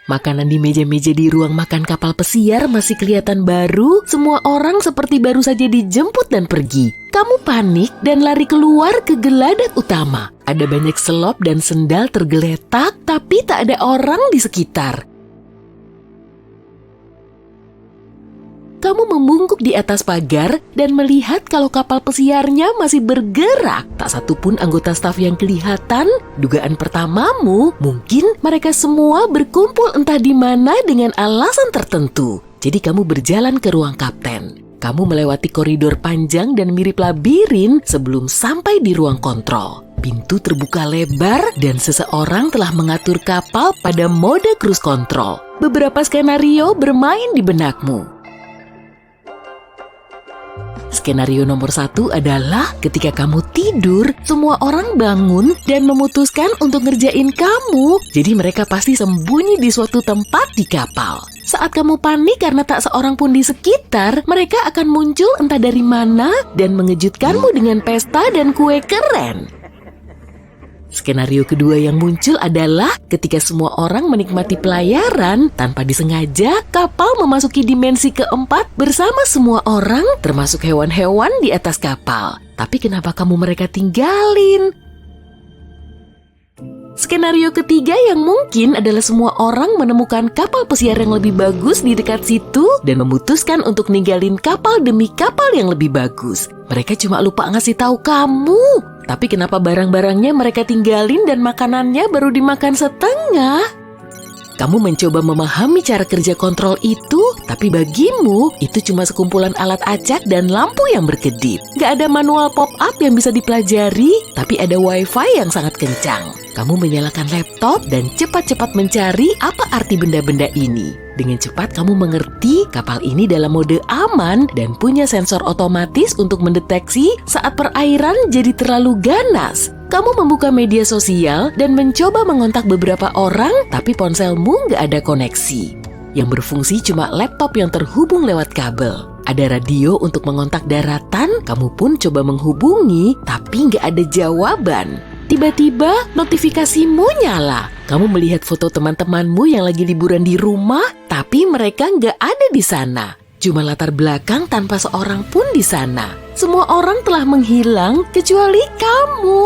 Makanan di meja-meja di ruang makan kapal pesiar masih kelihatan baru. Semua orang seperti baru saja dijemput dan pergi. Kamu panik dan lari keluar ke geladak utama. Ada banyak selop dan sendal tergeletak, tapi tak ada orang di sekitar. Kamu membungkuk di atas pagar dan melihat kalau kapal pesiarnya masih bergerak. Tak satu pun anggota staf yang kelihatan. Dugaan pertamamu, mungkin mereka semua berkumpul entah di mana dengan alasan tertentu. Jadi kamu berjalan ke ruang kapten. Kamu melewati koridor panjang dan mirip labirin sebelum sampai di ruang kontrol. Pintu terbuka lebar dan seseorang telah mengatur kapal pada mode cruise control. Beberapa skenario bermain di benakmu. Skenario nomor 1 adalah ketika kamu tidur, semua orang bangun dan memutuskan untuk ngerjain kamu. Jadi mereka pasti sembunyi di suatu tempat di kapal. Saat kamu panik karena tak seorang pun di sekitar, mereka akan muncul entah dari mana dan mengejutkanmu dengan pesta dan kue keren. Skenario kedua yang muncul adalah ketika semua orang menikmati pelayaran, tanpa disengaja kapal memasuki dimensi keempat bersama semua orang, termasuk hewan-hewan di atas kapal. Tapi kenapa kamu mereka tinggalin? Skenario ketiga yang mungkin adalah semua orang menemukan kapal pesiar yang lebih bagus di dekat situ dan memutuskan untuk ninggalin kapal demi kapal yang lebih bagus. Mereka cuma lupa ngasih tahu kamu. Tapi kenapa barang-barangnya mereka tinggalin dan makanannya baru dimakan setengah? Kamu mencoba memahami cara kerja kontrol itu, tapi bagimu itu cuma sekumpulan alat acak dan lampu yang berkedip. Gak ada manual pop-up yang bisa dipelajari, tapi ada wifi yang sangat kencang. Kamu menyalakan laptop dan cepat-cepat mencari apa arti benda-benda ini. Dengan cepat kamu mengerti kapal ini dalam mode aman dan punya sensor otomatis untuk mendeteksi saat perairan jadi terlalu ganas. Kamu membuka media sosial dan mencoba mengontak beberapa orang, tapi ponselmu nggak ada koneksi. Yang berfungsi cuma laptop yang terhubung lewat kabel. Ada radio untuk mengontak daratan, kamu pun coba menghubungi, tapi nggak ada jawaban. Tiba-tiba notifikasimu nyala. Kamu melihat foto teman-temanmu yang lagi liburan di rumah, tapi mereka nggak ada di sana. Cuma latar belakang tanpa seorang pun di sana. Semua orang telah menghilang kecuali kamu.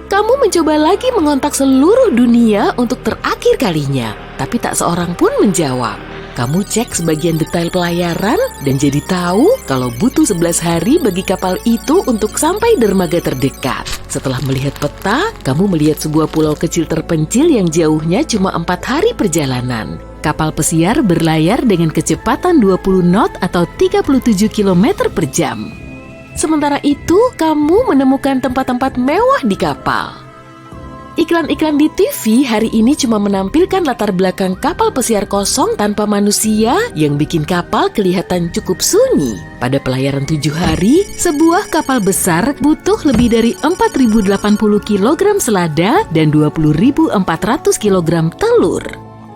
Kamu mencoba lagi mengontak seluruh dunia untuk terakhir kalinya, tapi tak seorang pun menjawab. Kamu cek sebagian detail pelayaran dan jadi tahu kalau butuh 11 hari bagi kapal itu untuk sampai dermaga terdekat. Setelah melihat peta, kamu melihat sebuah pulau kecil terpencil yang jauhnya cuma 4 hari perjalanan. Kapal pesiar berlayar dengan kecepatan 20 knot atau 37 km per jam. Sementara itu, kamu menemukan tempat-tempat mewah di kapal. Iklan-iklan di TV hari ini cuma menampilkan latar belakang kapal pesiar kosong tanpa manusia yang bikin kapal kelihatan cukup sunyi. Pada pelayaran 7 hari, sebuah kapal besar butuh lebih dari 4.080 kg selada dan 20.400 kg telur.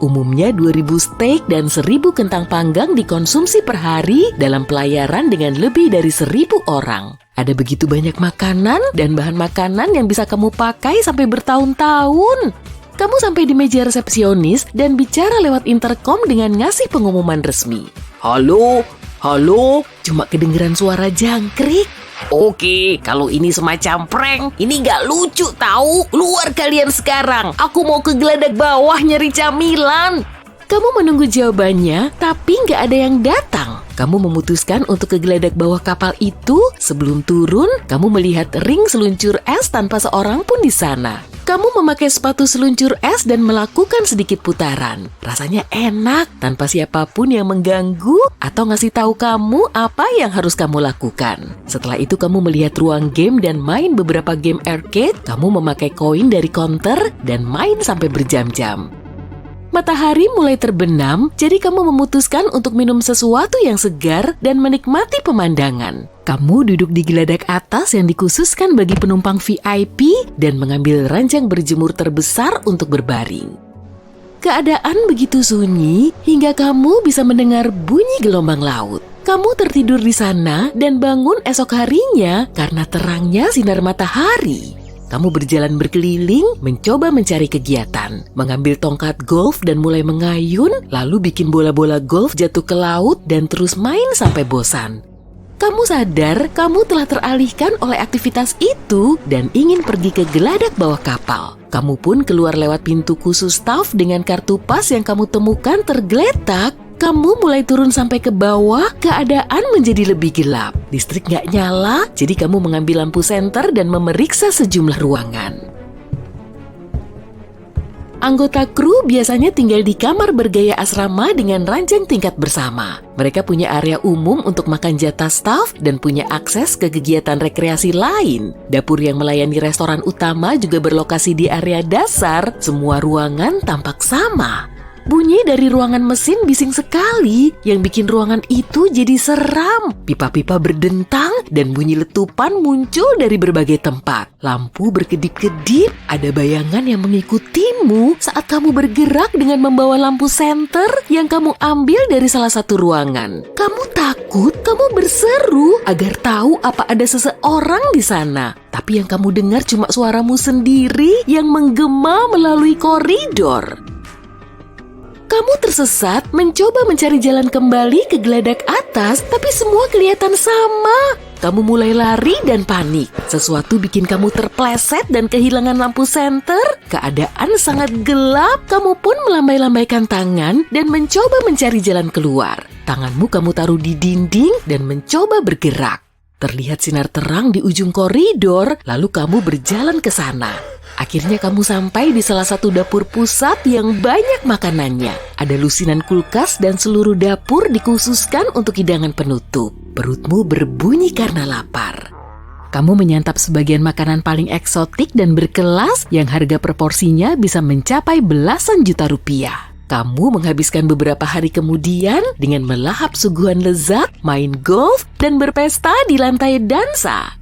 Umumnya 2.000 steak dan 1.000 kentang panggang dikonsumsi per hari dalam pelayaran dengan lebih dari 1.000 orang. Ada begitu banyak makanan dan bahan makanan yang bisa kamu pakai sampai bertahun-tahun. Kamu sampai di meja resepsionis dan bicara lewat intercom dengan ngasih pengumuman resmi. Halo, halo. Cuma kedengeran suara jangkrik. Oke, kalau ini semacam prank, ini gak lucu tahu. Keluar kalian sekarang. Aku mau ke geladak bawah nyari camilan. Kamu menunggu jawabannya, tapi nggak ada yang datang. Kamu memutuskan untuk ke geladak bawah kapal itu. Sebelum turun, kamu melihat ring seluncur es tanpa seorang pun di sana. Kamu memakai sepatu seluncur es dan melakukan sedikit putaran. Rasanya enak, tanpa siapapun yang mengganggu atau ngasih tahu kamu apa yang harus kamu lakukan. Setelah itu kamu melihat ruang game dan main beberapa game arcade. Kamu memakai koin dari counter dan main sampai berjam-jam. Matahari mulai terbenam, jadi kamu memutuskan untuk minum sesuatu yang segar dan menikmati pemandangan. Kamu duduk di geladak atas yang dikhususkan bagi penumpang VIP dan mengambil ranjang berjemur terbesar untuk berbaring. Keadaan begitu sunyi hingga kamu bisa mendengar bunyi gelombang laut. Kamu tertidur di sana dan bangun esok harinya karena terangnya sinar matahari. Kamu berjalan berkeliling, mencoba mencari kegiatan, mengambil tongkat golf dan mulai mengayun, lalu bikin bola-bola golf jatuh ke laut dan terus main sampai bosan. Kamu sadar kamu telah teralihkan oleh aktivitas itu dan ingin pergi ke geladak bawah kapal. Kamu pun keluar lewat pintu khusus staf dengan kartu pas yang kamu temukan tergeletak. Kamu mulai turun sampai ke bawah, keadaan menjadi lebih gelap. Listrik nggak nyala, jadi kamu mengambil lampu senter dan memeriksa sejumlah ruangan. Anggota kru biasanya tinggal di kamar bergaya asrama dengan ranjang tingkat bersama. Mereka punya area umum untuk makan jatah staf dan punya akses ke kegiatan rekreasi lain. Dapur yang melayani restoran utama juga berlokasi di area dasar. Semua ruangan tampak sama. Bunyi dari ruangan mesin bising sekali yang bikin ruangan itu jadi seram. Pipa-pipa berdentang dan bunyi letupan muncul dari berbagai tempat. Lampu berkedip-kedip, ada bayangan yang mengikutimu saat kamu bergerak dengan membawa lampu senter yang kamu ambil dari salah satu ruangan. Kamu takut, kamu berseru agar tahu apa ada seseorang di sana. Tapi yang kamu dengar cuma suaramu sendiri yang menggema melalui koridor. Kamu tersesat mencoba mencari jalan kembali ke geladak atas, tapi semua kelihatan sama. Kamu mulai lari dan panik. Sesuatu bikin kamu terpleset dan kehilangan lampu senter. Keadaan sangat gelap. Kamu pun melambai-lambaikan tangan dan mencoba mencari jalan keluar. Tanganmu kamu taruh di dinding dan mencoba bergerak. Terlihat sinar terang di ujung koridor, lalu kamu berjalan ke sana. Akhirnya kamu sampai di salah satu dapur pusat yang banyak makanannya. Ada lusinan kulkas dan seluruh dapur dikhususkan untuk hidangan penutup. Perutmu berbunyi karena lapar. Kamu menyantap sebagian makanan paling eksotik dan berkelas yang harga proporsinya bisa mencapai belasan juta rupiah. Kamu menghabiskan beberapa hari kemudian dengan melahap suguhan lezat, main golf, dan berpesta di lantai dansa.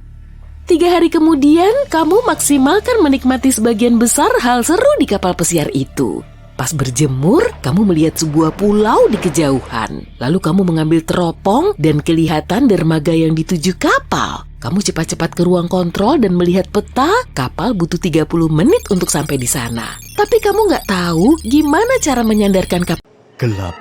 3 hari kemudian, kamu maksimalkan menikmati sebagian besar hal seru di kapal pesiar itu. Pas berjemur, kamu melihat sebuah pulau di kejauhan. Lalu kamu mengambil teropong dan kelihatan dermaga yang dituju kapal. Kamu cepat-cepat ke ruang kontrol dan melihat peta, kapal butuh 30 menit untuk sampai di sana. Tapi kamu nggak tahu gimana cara menyandarkan kapal. Gelap,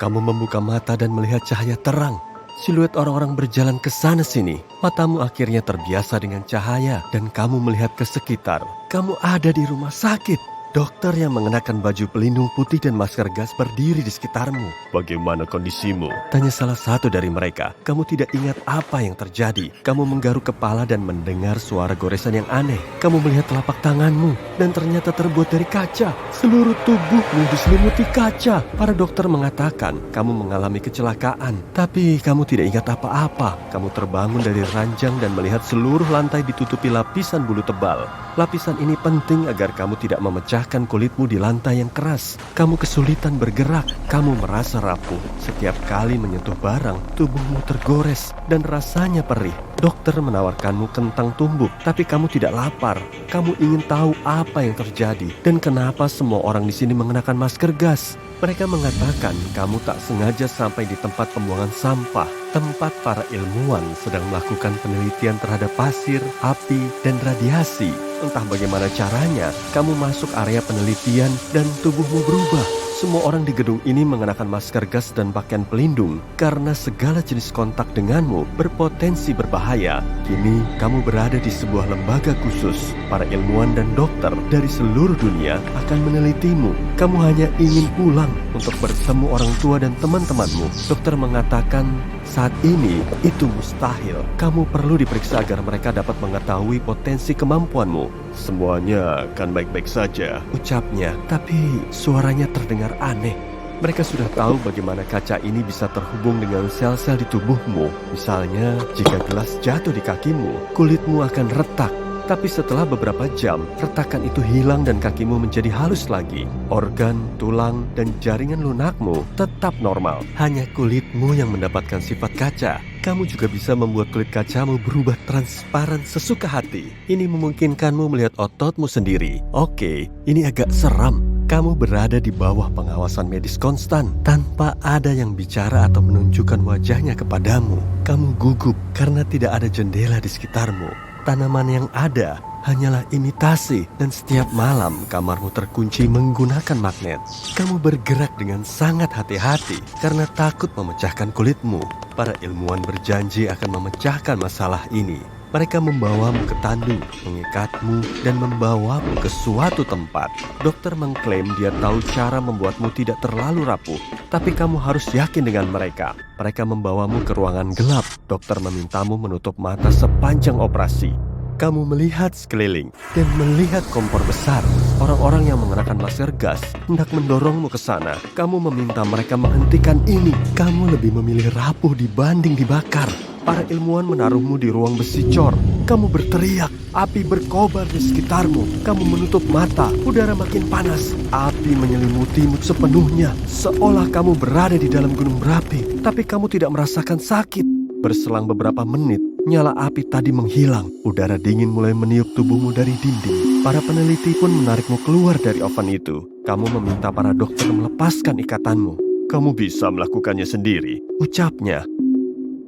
kamu membuka mata dan melihat cahaya terang. Siluet orang-orang berjalan ke sana sini. Matamu akhirnya terbiasa dengan cahaya dan kamu melihat ke sekitar. Kamu ada di rumah sakit. Dokter yang mengenakan baju pelindung putih dan masker gas berdiri di sekitarmu. Bagaimana kondisimu? Tanya salah satu dari mereka. Kamu tidak ingat apa yang terjadi. Kamu menggaruk kepala dan mendengar suara goresan yang aneh. Kamu melihat telapak tanganmu dan ternyata terbuat dari kaca. Seluruh tubuhmu diselimuti kaca. Para dokter mengatakan kamu mengalami kecelakaan. Tapi kamu tidak ingat apa-apa. Kamu terbangun dari ranjang dan melihat seluruh lantai ditutupi lapisan bulu tebal. Lapisan ini penting agar kamu tidak memecahkan kulitmu di lantai yang keras. Kamu kesulitan bergerak. Kamu merasa rapuh. Setiap kali menyentuh barang, tubuhmu tergores dan rasanya perih. Dokter menawarkanmu kentang tumbuk, tapi kamu tidak lapar. Kamu ingin tahu apa yang terjadi dan kenapa semua orang di sini mengenakan masker gas. Mereka mengatakan kamu tak sengaja sampai di tempat pembuangan sampah, tempat para ilmuwan sedang melakukan penelitian terhadap pasir, api, dan radiasi. Entah bagaimana caranya, kamu masuk area penelitian dan tubuhmu berubah. Semua orang di gedung ini mengenakan masker gas dan pakaian pelindung karena segala jenis kontak denganmu berpotensi berbahaya. Kini kamu berada di sebuah lembaga khusus. Para ilmuwan dan dokter dari seluruh dunia akan menelitimu. Kamu hanya ingin pulang untuk bertemu orang tua dan teman-temanmu. Dokter mengatakan saat ini itu mustahil. Kamu perlu diperiksa agar mereka dapat mengetahui potensi kemampuanmu. Semuanya akan baik-baik saja, ucapnya. Tapi suaranya terdengar aneh. Mereka sudah tahu bagaimana kaca ini bisa terhubung dengan sel-sel di tubuhmu. Misalnya, jika gelas jatuh di kakimu, kulitmu akan retak. Tapi setelah beberapa jam, retakan itu hilang dan kakimu menjadi halus lagi. Organ, tulang, dan jaringan lunakmu tetap normal. Hanya kulitmu yang mendapatkan sifat kaca. Kamu juga bisa membuat kulit kacamu berubah transparan sesuka hati. Ini memungkinkanmu melihat ototmu sendiri. Oke, ini agak seram. Kamu berada di bawah pengawasan medis konstan tanpa ada yang bicara atau menunjukkan wajahnya kepadamu. Kamu gugup karena tidak ada jendela di sekitarmu. Tanaman yang ada hanyalah imitasi dan setiap malam kamarmu terkunci menggunakan magnet. Kamu bergerak dengan sangat hati-hati karena takut memecahkan kulitmu. Para ilmuwan berjanji akan memecahkan masalah ini. Mereka membawamu ke tandu, mengikatmu, dan membawamu ke suatu tempat. Dokter mengklaim dia tahu cara membuatmu tidak terlalu rapuh, tapi kamu harus yakin dengan mereka. Mereka membawamu ke ruangan gelap. Dokter memintamu menutup mata sepanjang operasi. Kamu melihat sekeliling dan melihat kompor besar. Orang-orang yang mengenakan masker gas hendak mendorongmu ke sana. Kamu meminta mereka menghentikan ini. Kamu lebih memilih rapuh dibanding dibakar. Para ilmuwan menaruhmu di ruang besi cor. Kamu berteriak, api berkobar di sekitarmu. Kamu menutup mata, udara makin panas. Api menyelimutimu sepenuhnya, seolah kamu berada di dalam gunung berapi. Tapi kamu tidak merasakan sakit. Berselang beberapa menit, nyala api tadi menghilang. Udara dingin mulai meniup tubuhmu dari dinding. Para peneliti pun menarikmu keluar dari oven itu. Kamu meminta para dokter melepaskan ikatanmu. Kamu bisa melakukannya sendiri, ucapnya.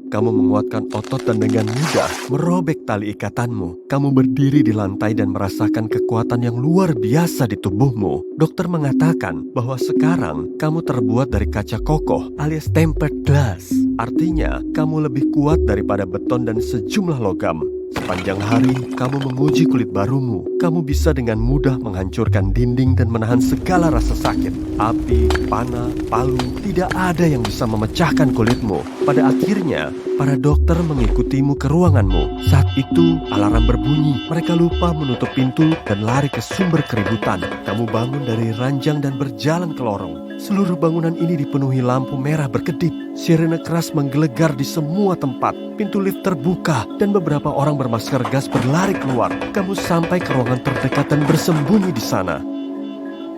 Kamu menguatkan otot dan dengan mudah merobek tali ikatanmu. Kamu berdiri di lantai dan merasakan kekuatan yang luar biasa di tubuhmu. Dokter mengatakan bahwa sekarang kamu terbuat dari kaca kokoh alias tempered glass. Artinya, kamu lebih kuat daripada beton dan sejumlah logam. Sepanjang hari, kamu menguji kulit barumu. Kamu bisa dengan mudah menghancurkan dinding dan menahan segala rasa sakit. Api, panah, palu, tidak ada yang bisa memecahkan kulitmu. Pada akhirnya, para dokter mengikutimu ke ruanganmu. Saat itu, alarm berbunyi. Mereka lupa menutup pintu dan lari ke sumber keributan. Kamu bangun dari ranjang dan berjalan ke lorong. Seluruh bangunan ini dipenuhi lampu merah berkedip. Sirene keras menggelegar di semua tempat. Pintu lift terbuka dan beberapa orang bermasker gas berlari keluar. Kamu sampai ke ruangan terdekat dan bersembunyi di sana.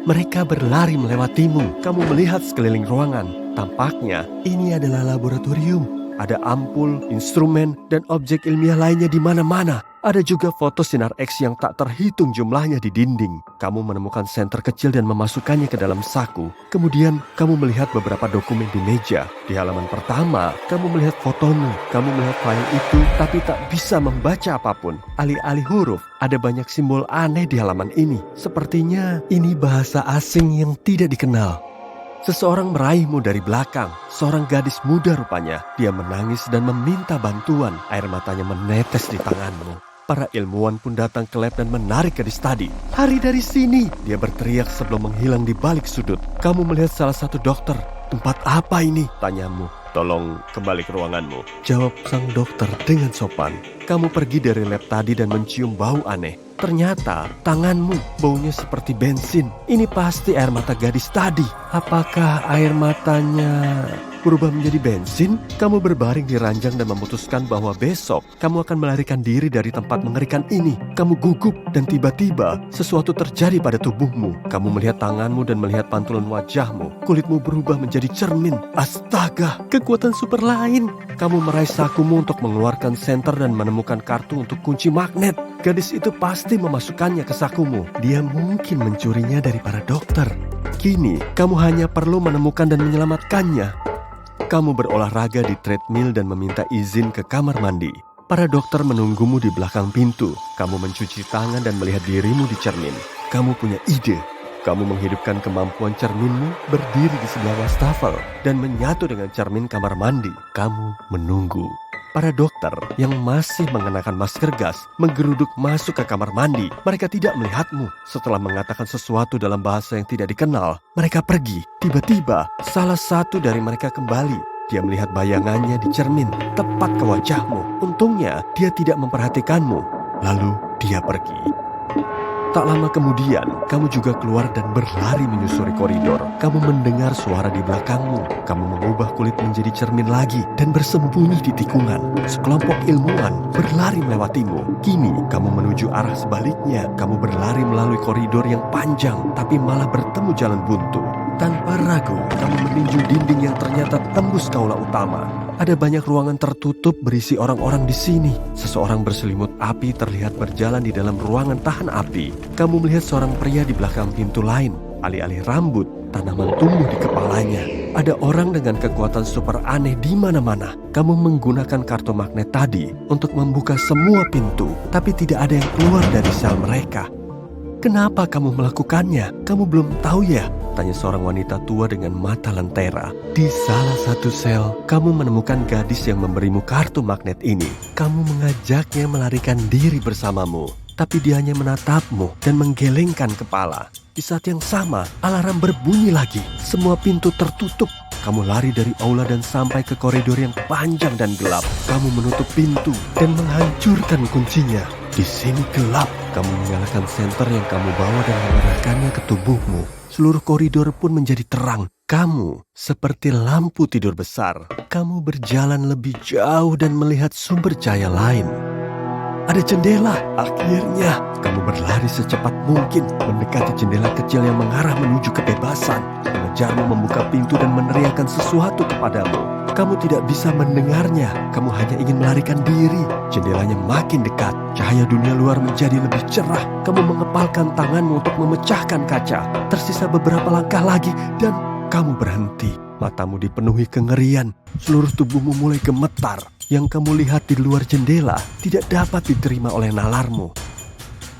Mereka berlari melewatimu. Kamu melihat sekeliling ruangan. Tampaknya ini adalah laboratorium. Ada ampul, instrumen, dan objek ilmiah lainnya di mana-mana. Ada juga foto sinar X yang tak terhitung jumlahnya di dinding. Kamu menemukan senter kecil dan memasukkannya ke dalam saku. Kemudian, kamu melihat beberapa dokumen di meja. Di halaman pertama, kamu melihat fotomu. Kamu melihat file itu, tapi tak bisa membaca apapun. Alih-alih huruf, ada banyak simbol aneh di halaman ini. Sepertinya ini bahasa asing yang tidak dikenal. Seseorang meraihmu dari belakang. Seorang gadis muda rupanya. Dia menangis dan meminta bantuan. Air matanya menetes di tanganmu. Para ilmuwan pun datang ke lab dan menarik gadis tadi. "Hari dari sini!" Dia berteriak sebelum menghilang di balik sudut. Kamu melihat salah satu dokter. "Tempat apa ini?" tanyamu. "Tolong kembali ke ruanganmu," jawab sang dokter dengan sopan. Kamu pergi dari lab tadi dan mencium bau aneh. Ternyata tanganmu baunya seperti bensin. Ini pasti air mata gadis tadi. Apakah air matanya berubah menjadi bensin? Kamu berbaring di ranjang dan memutuskan bahwa besok kamu akan melarikan diri dari tempat mengerikan ini. Kamu gugup dan tiba-tiba sesuatu terjadi pada tubuhmu. Kamu melihat tanganmu dan melihat pantulan wajahmu. Kulitmu berubah menjadi cermin. Astaga, kekuatan super lain. Kamu meraih sakumu untuk mengeluarkan senter dan menemukan kartu untuk kunci magnet. Gadis itu pasti memasukkannya ke sakumu. Dia mungkin mencurinya dari para dokter. Kini, kamu hanya perlu menemukan dan menyelamatkannya. Kamu berolahraga di treadmill dan meminta izin ke kamar mandi. Para dokter menunggumu di belakang pintu. Kamu mencuci tangan dan melihat dirimu di cermin. Kamu punya ide. Kamu menghidupkan kemampuan cerminmu, berdiri di sebelah wastafel, dan menyatu dengan cermin kamar mandi. Kamu menunggu. Para dokter yang masih mengenakan masker gas menggeruduk masuk ke kamar mandi. Mereka tidak melihatmu. Setelah mengatakan sesuatu dalam bahasa yang tidak dikenal, mereka pergi. Tiba-tiba, salah satu dari mereka kembali. Dia melihat bayangannya di cermin, tepat ke wajahmu. Untungnya, dia tidak memperhatikanmu. Lalu, dia pergi. Tak lama kemudian, kamu juga keluar dan berlari menyusuri koridor. Kamu mendengar suara di belakangmu. Kamu mengubah kulit menjadi cermin lagi dan bersembunyi di tikungan. Sekelompok ilmuwan berlari melewatimu. Kini, kamu menuju arah sebaliknya. Kamu berlari melalui koridor yang panjang, tapi malah bertemu jalan buntu. Tanpa ragu, kamu meninju dinding yang ternyata tembus ke aula utama. Ada banyak ruangan tertutup berisi orang-orang di sini. Seseorang berselimut api terlihat berjalan di dalam ruangan tahan api. Kamu melihat seorang pria di belakang pintu lain. Alih-alih rambut, tanaman tumbuh di kepalanya. Ada orang dengan kekuatan super aneh di mana-mana. Kamu menggunakan kartu magnet tadi untuk membuka semua pintu, tapi tidak ada yang keluar dari sel mereka. Kenapa kamu melakukannya? Kamu belum tahu ya? Tanya seorang wanita tua dengan mata lentera. Di salah satu sel, kamu menemukan gadis yang memberimu kartu magnet ini. Kamu mengajaknya melarikan diri bersamamu, tapi dia hanya menatapmu dan menggelengkan kepala. Di saat yang sama, alarm berbunyi lagi. Semua pintu tertutup. Kamu lari dari aula dan sampai ke koridor yang panjang dan gelap. Kamu menutup pintu dan menghancurkan kuncinya. Di sini gelap. Kamu menyalakan senter yang kamu bawa dan mengarahkannya ke tubuhmu. Seluruh koridor pun menjadi terang. Kamu seperti lampu tidur besar. Kamu berjalan lebih jauh dan melihat sumber cahaya lain. Ada jendela. Akhirnya, kamu berlari secepat mungkin mendekati jendela kecil yang mengarah menuju kebebasan. Mengejarmu membuka pintu dan meneriakkan sesuatu kepadamu. Kamu tidak bisa mendengarnya. Kamu hanya ingin melarikan diri. Jendelanya makin dekat. Cahaya dunia luar menjadi lebih cerah. Kamu mengepalkan tanganmu untuk memecahkan kaca. Tersisa beberapa langkah lagi dan kamu berhenti. Matamu dipenuhi kengerian. Seluruh tubuhmu mulai gemetar. Yang kamu lihat di luar jendela tidak dapat diterima oleh nalarmu.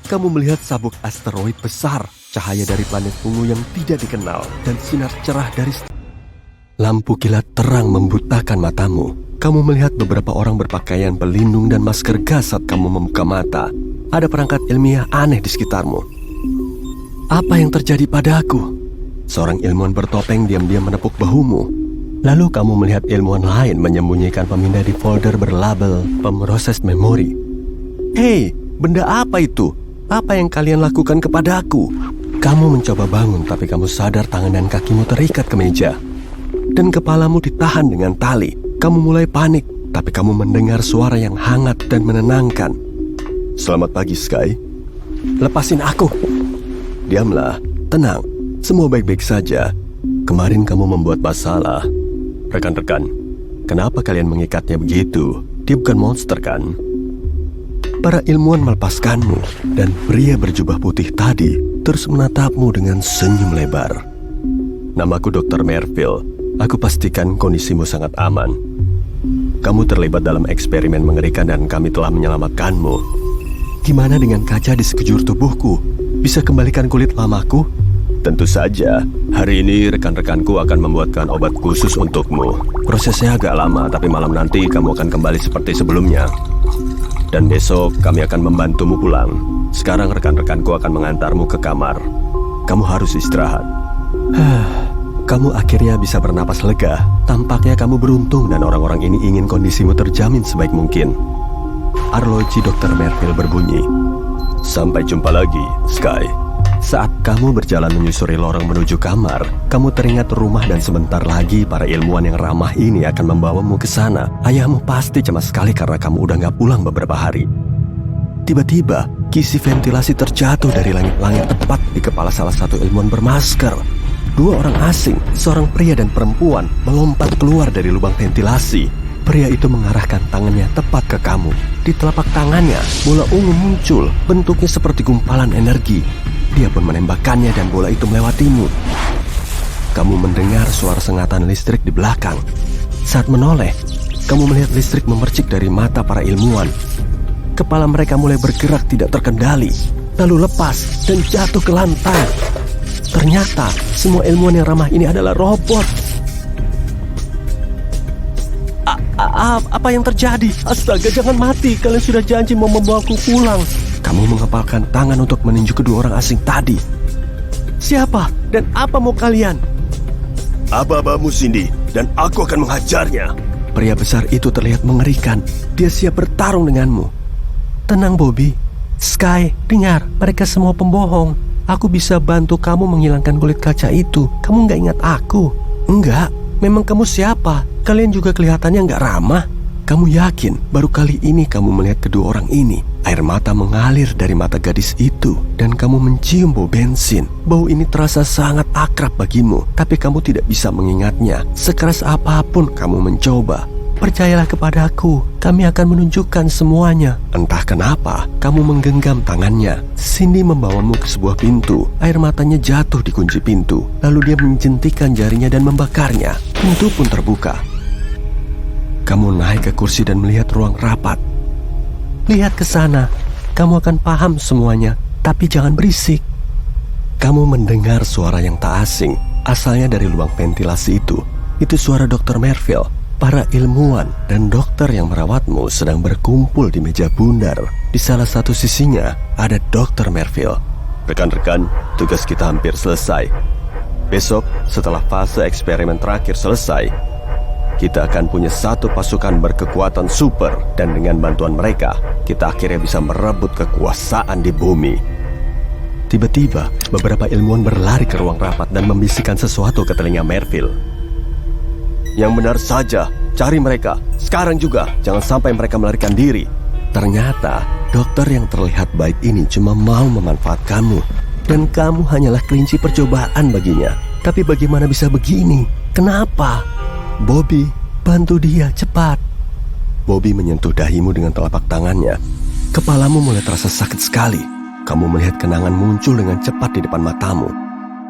Kamu melihat sabuk asteroid besar, cahaya dari planet ungu yang tidak dikenal, dan sinar cerah dari lampu kilat terang membutakan matamu. Kamu melihat beberapa orang berpakaian pelindung dan masker gas saat kamu membuka mata. Ada perangkat ilmiah aneh di sekitarmu. Apa yang terjadi padaku? Seorang ilmuwan bertopeng diam-diam menepuk bahumu. Lalu kamu melihat ilmuwan lain menyembunyikan pemindah di folder berlabel pemroses memori. Hei, benda apa itu? Apa yang kalian lakukan kepadaku? Kamu mencoba bangun tapi kamu sadar tangan dan kakimu terikat ke meja. Dan kepalamu ditahan dengan tali. Kamu mulai panik, tapi kamu mendengar suara yang hangat dan menenangkan. Selamat pagi, Sky. Lepasin aku. Diamlah, tenang. Semua baik-baik saja. Kemarin kamu membuat masalah. Rekan-rekan, kenapa kalian mengikatnya begitu? Dia bukan monster kan? Para ilmuwan melepaskanmu, dan pria berjubah putih tadi terus menatapmu dengan senyum lebar. Namaku Dr. Merville. Aku pastikan kondisimu sangat aman. Kamu terlibat dalam eksperimen mengerikan dan kami telah menyelamatkanmu. Gimana dengan kaca di sekujur tubuhku? Bisa kembalikan kulit lamaku? Tentu saja, hari ini rekan-rekanku akan membuatkan obat khusus untukmu. Prosesnya agak lama, tapi malam nanti kamu akan kembali seperti sebelumnya. Dan besok kami akan membantumu pulang. Sekarang rekan-rekanku akan mengantarmu ke kamar. Kamu harus istirahat. Kamu akhirnya bisa bernapas lega. Tampaknya kamu beruntung dan orang-orang ini ingin kondisimu terjamin sebaik mungkin. Arloji Dr. Merville berbunyi. Sampai jumpa lagi, Sky. Saat kamu berjalan menyusuri lorong menuju kamar, kamu teringat rumah dan sebentar lagi para ilmuwan yang ramah ini akan membawamu ke sana. Ayahmu pasti cemas sekali karena kamu udah gak pulang beberapa hari. Tiba-tiba, kisi ventilasi terjatuh dari langit-langit tepat di kepala salah satu ilmuwan bermasker. Dua orang asing, seorang pria dan perempuan, melompat keluar dari lubang ventilasi. Pria itu mengarahkan tangannya tepat ke kamu. Di telapak tangannya, bola ungu muncul, bentuknya seperti gumpalan energi. Dia pun menembakkannya dan bola itu melewatimu. Kamu mendengar suara sengatan listrik di belakang. Saat menoleh, kamu melihat listrik memercik dari mata para ilmuwan. Kepala mereka mulai bergerak tidak terkendali, lalu lepas dan jatuh ke lantai. Ternyata semua ilmuwan yang ramah ini adalah robot. Apa yang terjadi? Astaga, jangan mati. Kalian sudah janji mau membawaku pulang. Kamu mengepalkan tangan untuk meninju kedua orang asing tadi. Siapa dan apa mau kalian? Aba-abamu Cindy, dan aku akan menghajarnya. Pria besar itu terlihat mengerikan. Dia siap bertarung denganmu. Tenang, Bobby. Sky, dengar, mereka semua pembohong. Aku bisa bantu kamu menghilangkan kulit kaca itu. Kamu nggak ingat aku? Enggak. Memang kamu siapa? Kalian juga kelihatannya nggak ramah. Kamu yakin baru kali ini kamu melihat kedua orang ini? Air mata mengalir dari mata gadis itu dan kamu mencium bau bensin. Bau ini terasa sangat akrab bagimu, tapi kamu tidak bisa mengingatnya. Sekeras apapun kamu mencoba. Percayalah kepadaku, kami akan menunjukkan semuanya. Entah kenapa, kamu menggenggam tangannya. Cindy membawamu ke sebuah pintu. Air matanya jatuh di kunci pintu. Lalu dia menjentikan jarinya dan membakarnya. Pintu pun terbuka. Kamu naik ke kursi dan melihat ruang rapat. Lihat ke sana, kamu akan paham semuanya, tapi jangan berisik. Kamu mendengar suara yang tak asing, asalnya dari lubang ventilasi itu. Itu suara Dr. Merville. Para ilmuwan dan dokter yang merawatmu sedang berkumpul di meja bundar. Di salah satu sisinya ada Dr. Merville. Rekan-rekan, tugas kita hampir selesai. Besok, setelah fase eksperimen terakhir selesai, kita akan punya satu pasukan berkekuatan super. Dan dengan bantuan mereka, kita akhirnya bisa merebut kekuasaan di bumi. Tiba-tiba, beberapa ilmuwan berlari ke ruang rapat dan membisikkan sesuatu ke telinga Merville. Yang benar saja, cari mereka. Sekarang juga, jangan sampai mereka melarikan diri. Ternyata, dokter yang terlihat baik ini cuma mau memanfaatkanmu. Dan kamu hanyalah kelinci percobaan baginya. Tapi bagaimana bisa begini? Kenapa? Bobby, bantu dia, cepat. Bobby menyentuh dahimu dengan telapak tangannya. Kepalamu mulai terasa sakit sekali. Kamu melihat kenangan muncul dengan cepat di depan matamu.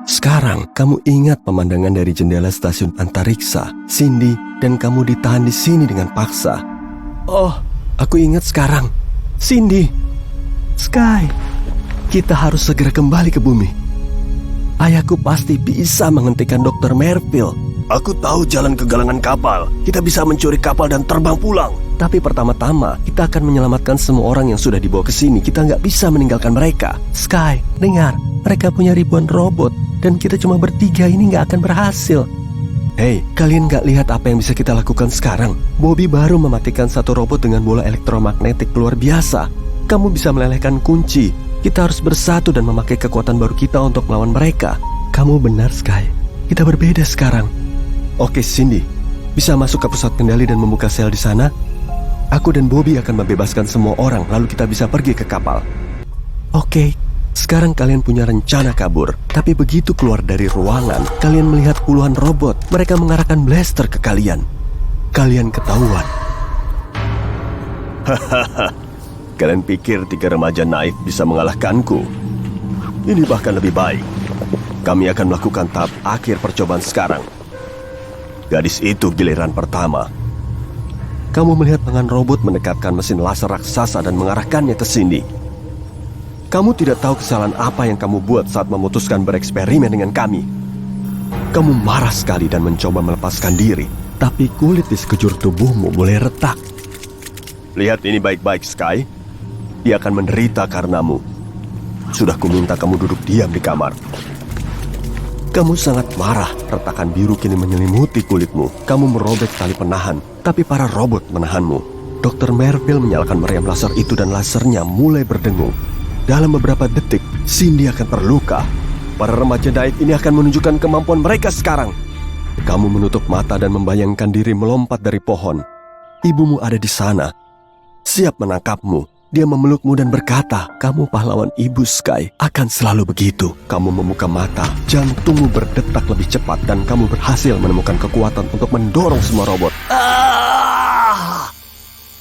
Sekarang, kamu ingat pemandangan dari jendela stasiun antariksa, Cindy, dan kamu ditahan di sini dengan paksa. Oh, aku ingat sekarang. Cindy, Sky, kita harus segera kembali ke bumi. Ayahku pasti bisa menghentikan Dr. Merville. Aku tahu jalan ke galangan kapal. Kita bisa mencuri kapal dan terbang pulang. Tapi pertama-tama, kita akan menyelamatkan semua orang yang sudah dibawa ke sini. Kita nggak bisa meninggalkan mereka. Sky, dengar, mereka punya ribuan robot. Dan kita cuma bertiga ini nggak akan berhasil. Hei, kalian nggak lihat apa yang bisa kita lakukan sekarang? Bobby baru mematikan satu robot dengan bola elektromagnetik luar biasa. Kamu bisa melelehkan kunci. Kita harus bersatu dan memakai kekuatan baru kita untuk melawan mereka. Kamu benar, Sky. Kita berbeda sekarang. Oke, Cindy. Bisa masuk ke pusat kendali dan membuka sel di sana? Aku dan Bobby akan membebaskan semua orang, lalu kita bisa pergi ke kapal. Oke. Sekarang kalian punya rencana kabur. Tapi begitu keluar dari ruangan, kalian melihat puluhan robot. Mereka mengarahkan blaster ke kalian. Kalian ketahuan. Hahaha. Kalian pikir 3 remaja naif bisa mengalahkanku? Ini bahkan lebih baik. Kami akan melakukan tahap akhir percobaan sekarang. Gadis itu giliran pertama. Kamu melihat tangan robot mendekatkan mesin laser raksasa dan mengarahkannya ke Cindy. Kamu tidak tahu kesalahan apa yang kamu buat saat memutuskan bereksperimen dengan kami. Kamu marah sekali dan mencoba melepaskan diri. Tapi kulit di sekujur tubuhmu mulai retak. Lihat ini baik-baik, Sky. Dia akan menderita karenamu. Sudah kuminta kamu duduk diam di kamar. Kamu sangat marah. Retakan biru kini menyelimuti kulitmu. Kamu merobek tali penahan. Tapi para robot menahanmu. Dr. Merville menyalakan meriam laser itu dan lasernya mulai berdengung. Dalam beberapa detik, Cindy akan terluka. Para remaja naif ini akan menunjukkan kemampuan mereka sekarang. Kamu menutup mata dan membayangkan diri melompat dari pohon. Ibumu ada di sana, siap menangkapmu. Dia memelukmu dan berkata, kamu pahlawan ibu, Sky. Akan selalu begitu. Kamu membuka mata, jantungmu berdetak lebih cepat, dan kamu berhasil menemukan kekuatan untuk mendorong semua robot.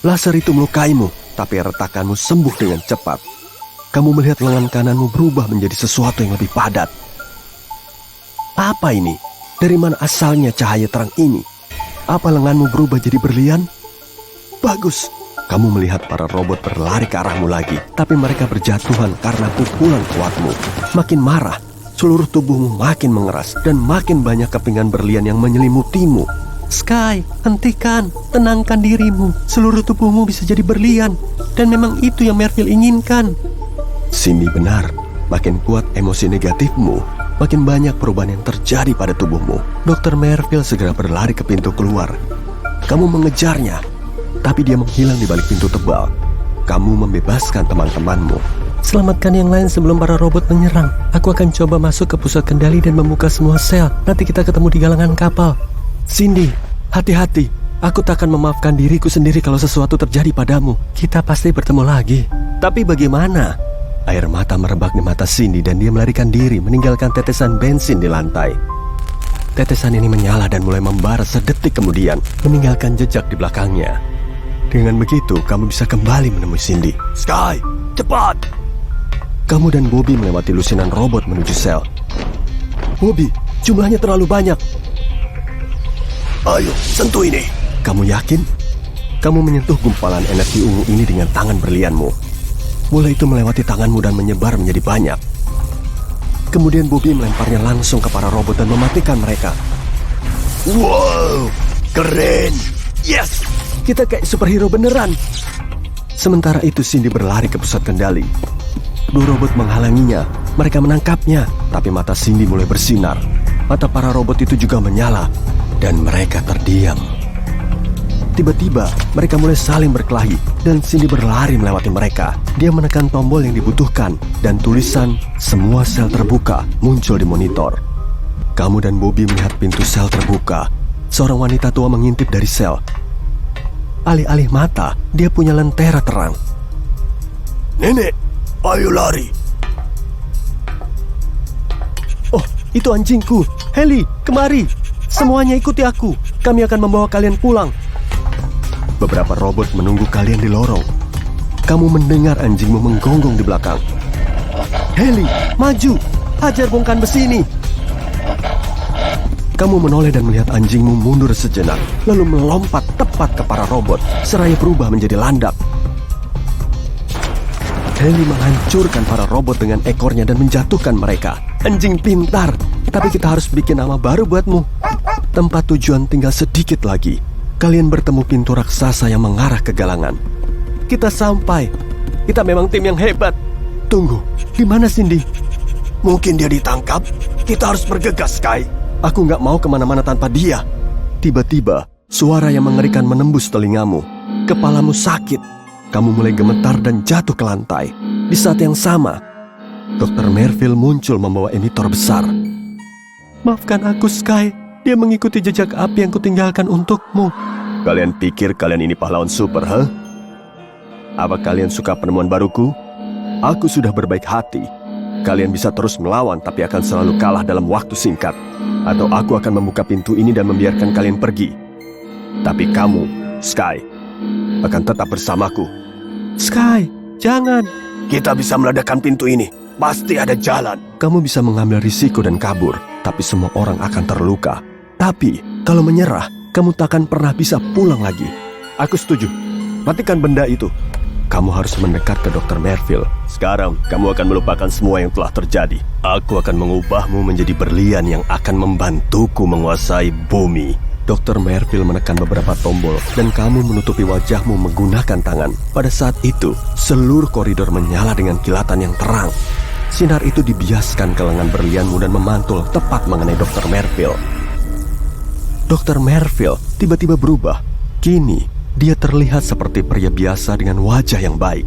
Laser itu melukaimu, tapi retakanmu sembuh dengan cepat. Kamu melihat lengan kananmu berubah menjadi sesuatu yang lebih padat. Apa ini? Dari mana asalnya cahaya terang ini? Apa lenganmu berubah jadi berlian? Bagus. Kamu melihat para robot berlari ke arahmu lagi, tapi mereka berjatuhan karena pukulan kuatmu. Makin marah, seluruh tubuhmu makin mengeras dan makin banyak kepingan berlian yang menyelimutimu. Sky, hentikan, tenangkan dirimu. Seluruh tubuhmu bisa jadi berlian, dan memang itu yang Merville inginkan. Cindy benar, makin kuat emosi negatifmu, makin banyak perubahan yang terjadi pada tubuhmu. Dr. Merville segera berlari ke pintu keluar. Kamu mengejarnya, tapi dia menghilang di balik pintu tebal. Kamu membebaskan teman-temanmu. Selamatkan yang lain sebelum para robot menyerang. Aku akan coba masuk ke pusat kendali dan membuka semua sel. Nanti kita ketemu di galangan kapal. Cindy, hati-hati. Aku tak akan memaafkan diriku sendiri kalau sesuatu terjadi padamu. Kita pasti bertemu lagi. Tapi bagaimana? Air mata merebak di mata Cindy dan dia melarikan diri meninggalkan tetesan bensin di lantai. Tetesan ini menyala dan mulai membara sedetik kemudian, meninggalkan jejak di belakangnya. Dengan begitu, kamu bisa kembali menemui Cindy. Sky, cepat! Kamu dan Bobby melewati lusinan robot menuju sel. Bobby, jumlahnya terlalu banyak. Ayo, sentuh ini. Kamu yakin? Kamu menyentuh gumpalan energi ungu ini dengan tangan berlianmu. Bola itu melewati tanganmu dan menyebar menjadi banyak. Kemudian Bobby melemparnya langsung ke para robot dan mematikan mereka. Wow, keren. Yes, kita kayak superhero beneran. Sementara itu Cindy berlari ke pusat kendali. Dua robot menghalanginya. Mereka menangkapnya, tapi mata Cindy mulai bersinar. Mata para robot itu juga menyala, dan mereka terdiam. Tiba-tiba, mereka mulai saling berkelahi, dan Cindy berlari melewati mereka. Dia menekan tombol yang dibutuhkan, dan tulisan "Semua sel terbuka" muncul di monitor. Kamu dan Bobby melihat pintu sel terbuka. Seorang wanita tua mengintip dari sel. Alih-alih mata, dia punya lentera terang. Nenek, ayo lari. Oh, itu anjingku. Heli, kemari. Semuanya ikuti aku. Kami akan membawa kalian pulang. Beberapa robot menunggu kalian di lorong. Kamu mendengar anjingmu menggonggong di belakang. Heli, maju. Hajar bongkahan besi ini. Kamu menoleh dan melihat anjingmu mundur sejenak, lalu melompat tepat ke para robot, seraya berubah menjadi landak. Heli menghancurkan para robot dengan ekornya dan menjatuhkan mereka. Anjing pintar, tapi kita harus bikin nama baru buatmu. Tempat tujuan tinggal sedikit lagi. Kalian bertemu pintu raksasa yang mengarah ke galangan. Kita sampai. Kita memang tim yang hebat. Tunggu, di mana Cindy? Mungkin dia ditangkap. Kita harus bergegas, Sky. Aku nggak mau kemana-mana tanpa dia. Tiba-tiba, suara yang mengerikan menembus telingamu. Kepalamu sakit. Kamu mulai gemetar dan jatuh ke lantai. Di saat yang sama, Dr. Merville muncul membawa emitor besar. Maafkan aku, Sky. Dia mengikuti jejak api yang kutinggalkan untukmu. Kalian pikir kalian ini pahlawan super, huh? Apa kalian suka penemuan baruku? Aku sudah berbaik hati. Kalian bisa terus melawan, tapi akan selalu kalah dalam waktu singkat. Atau aku akan membuka pintu ini dan membiarkan kalian pergi. Tapi kamu, Sky, akan tetap bersamaku. Sky, jangan. Kita bisa meledakkan pintu ini. Pasti ada jalan. Kamu bisa mengambil risiko dan kabur, tapi semua orang akan terluka. Tapi, kalau menyerah, kamu takkan pernah bisa pulang lagi. Aku setuju. Matikan benda itu. Kamu harus mendekat ke Dr. Merville. Sekarang, kamu akan melupakan semua yang telah terjadi. Aku akan mengubahmu menjadi berlian yang akan membantuku menguasai bumi. Dr. Merville menekan beberapa tombol, dan kamu menutupi wajahmu menggunakan tangan. Pada saat itu, seluruh koridor menyala dengan kilatan yang terang. Sinar itu dibiaskan ke lengan berlianmu dan memantul tepat mengenai Dr. Merville. Dr. Merville tiba-tiba berubah. Kini, dia terlihat seperti pria biasa dengan wajah yang baik.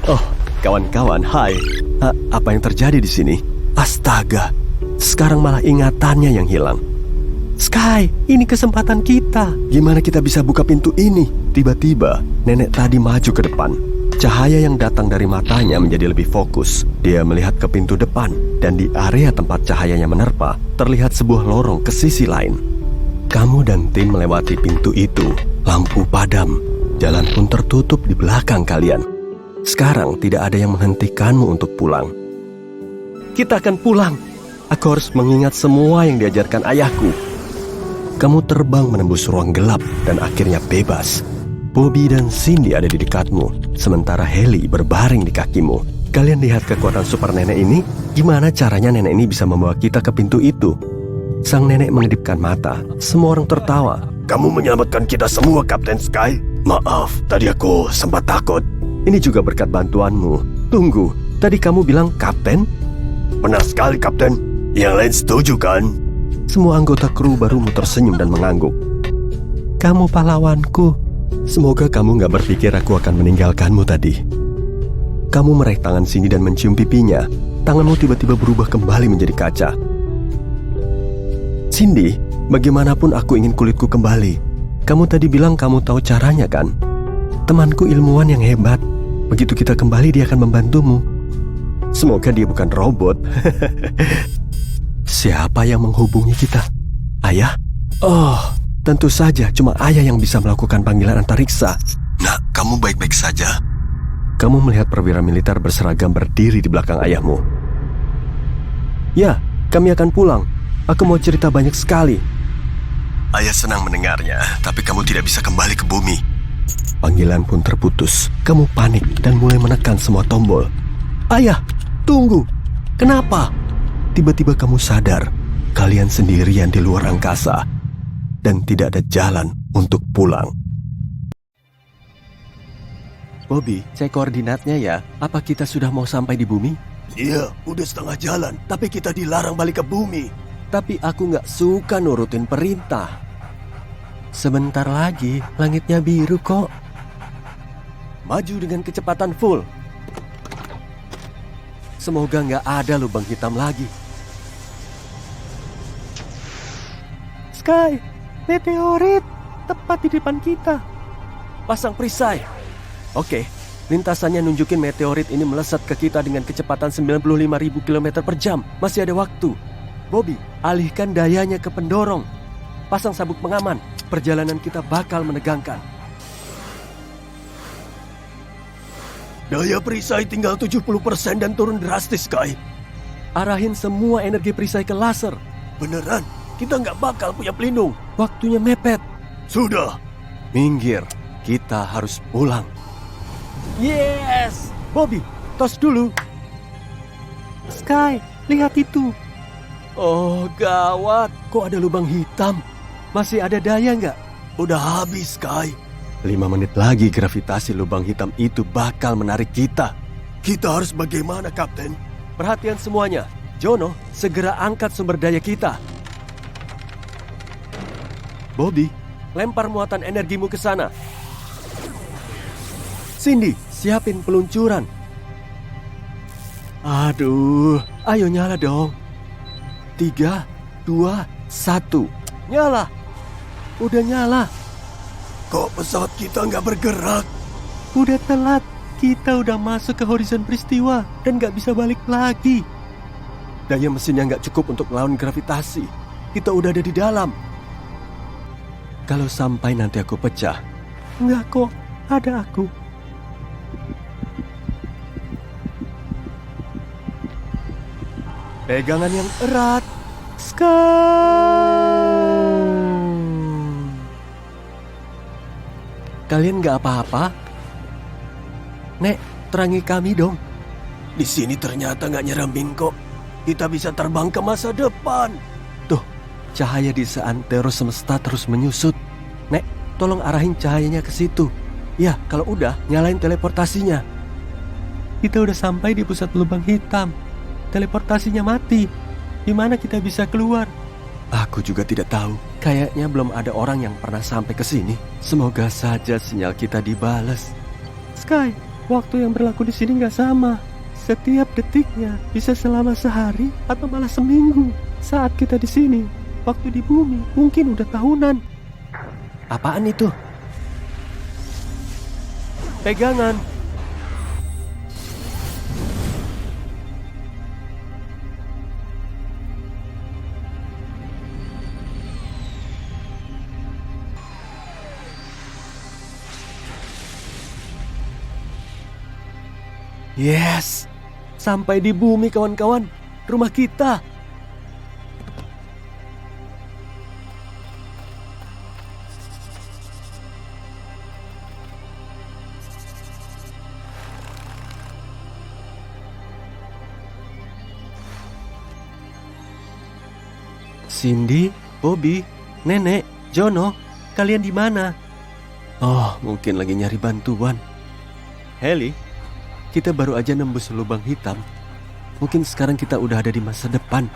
Oh, kawan-kawan, hai. Apa yang terjadi di sini? Astaga, sekarang malah ingatannya yang hilang. Sky, ini kesempatan kita. Gimana kita bisa buka pintu ini? Tiba-tiba, nenek tadi maju ke depan. Cahaya yang datang dari matanya menjadi lebih fokus. Dia melihat ke pintu depan, dan di area tempat cahayanya menerpa, terlihat sebuah lorong ke sisi lain. Kamu dan tim melewati pintu itu. Lampu padam. Jalan pun tertutup di belakang kalian. Sekarang tidak ada yang menghentikanmu untuk pulang. Kita akan pulang. Aku harus mengingat semua yang diajarkan ayahku. Kamu terbang menembus ruang gelap dan akhirnya bebas. Bobby dan Cindy ada di dekatmu, sementara Heli berbaring di kakimu. Kalian lihat kekuatan super nenek ini? Gimana caranya nenek ini bisa membawa kita ke pintu itu? Sang nenek mengedipkan mata. Semua orang tertawa. Kamu menyelamatkan kita semua, Kapten Sky. Maaf, tadi aku sempat takut. Ini juga berkat bantuanmu. Tunggu, tadi kamu bilang Kapten? Benar sekali, Kapten. Yang lain setuju kan? Semua anggota kru barumu tersenyum dan mengangguk. Kamu pahlawanku. Semoga kamu gak berpikir aku akan meninggalkanmu tadi. Kamu meraih tangan Cindy dan mencium pipinya. Tanganmu tiba-tiba berubah kembali menjadi kaca. Cindy, bagaimanapun aku ingin kulitku kembali. Kamu tadi bilang kamu tahu caranya kan? Temanku ilmuwan yang hebat. Begitu kita kembali dia akan membantumu. Semoga dia bukan robot. Siapa yang menghubungi kita? Ayah? Oh, tentu saja cuma ayah yang bisa melakukan panggilan antariksa. Nak, kamu baik-baik saja? Kamu melihat perwira militer berseragam berdiri di belakang ayahmu. Ya, kami akan pulang. Aku mau cerita banyak sekali. Ayah senang mendengarnya, tapi kamu tidak bisa kembali ke bumi. Panggilan pun terputus. Kamu panik dan mulai menekan semua tombol. Ayah, tunggu. Kenapa? Tiba-tiba kamu sadar, kalian sendirian di luar angkasa dan tidak ada jalan untuk pulang. Bobby, cek koordinatnya ya. Apa kita sudah mau sampai di bumi? Iya, udah setengah jalan, tapi kita dilarang balik ke bumi. Tapi aku nggak suka nurutin perintah. Sebentar lagi, langitnya biru kok. Maju dengan kecepatan full. Semoga nggak ada lubang hitam lagi. Sky, meteorit tepat di depan kita. Pasang perisai. Oke, lintasannya nunjukin meteorit ini melesat ke kita dengan kecepatan 95.000 km per jam. Masih ada waktu. Bobby, alihkan dayanya ke pendorong. Pasang sabuk pengaman. Perjalanan kita bakal menegangkan. Daya perisai tinggal 70% dan turun drastis, Sky. Arahin semua energi perisai ke laser. Beneran? Kita nggak bakal punya pelindung. Waktunya mepet. Sudah. Minggir. Kita harus pulang. Yes! Bobby, tos dulu. Sky, lihat itu. Oh, gawat. Kok ada lubang hitam? Masih ada daya nggak? Udah habis, Sky. 5 menit lagi gravitasi lubang hitam itu bakal menarik kita. Kita harus bagaimana, Kapten? Perhatian semuanya. Jono, segera angkat sumber daya kita. Bobby, lempar muatan energimu ke sana. Cindy, siapin peluncuran. Aduh, ayo nyala dong. 3, 2, 1. Nyala. Udah nyala. Kok pesawat kita nggak bergerak? Udah telat. Kita udah masuk ke horizon peristiwa dan nggak bisa balik lagi. Daya mesinnya nggak cukup untuk melawan gravitasi. Kita udah ada di dalam. Kalau sampai nanti aku pecah. Nggak kok, ada aku. Pegangan yang erat. Kalian nggak apa-apa? Nek, terangi kami dong. Di sini ternyata nggak nyeremin kok. Kita bisa terbang ke masa depan. Tuh, cahaya di seantero semesta terus menyusut. Nek, tolong arahin cahayanya ke situ. Ya, kalau udah, nyalain teleportasinya. Kita udah sampai di pusat lubang hitam. Teleportasinya mati. Gimana kita bisa keluar? Aku juga tidak tahu. Kayaknya belum ada orang yang pernah sampai ke sini. Semoga saja sinyal kita dibalas. Sky, waktu yang berlaku di sini nggak sama. Setiap detiknya bisa selama sehari atau malah seminggu. Saat kita di sini, waktu di bumi mungkin udah tahunan. Apaan itu? Pegangan. Yes, sampai di bumi kawan-kawan, rumah kita. Cindy, Bobby, Nenek, Jono, kalian di mana? Oh, mungkin lagi nyari bantuan. Heli, kita baru aja nembus lubang hitam. Mungkin sekarang kita udah ada di masa depan.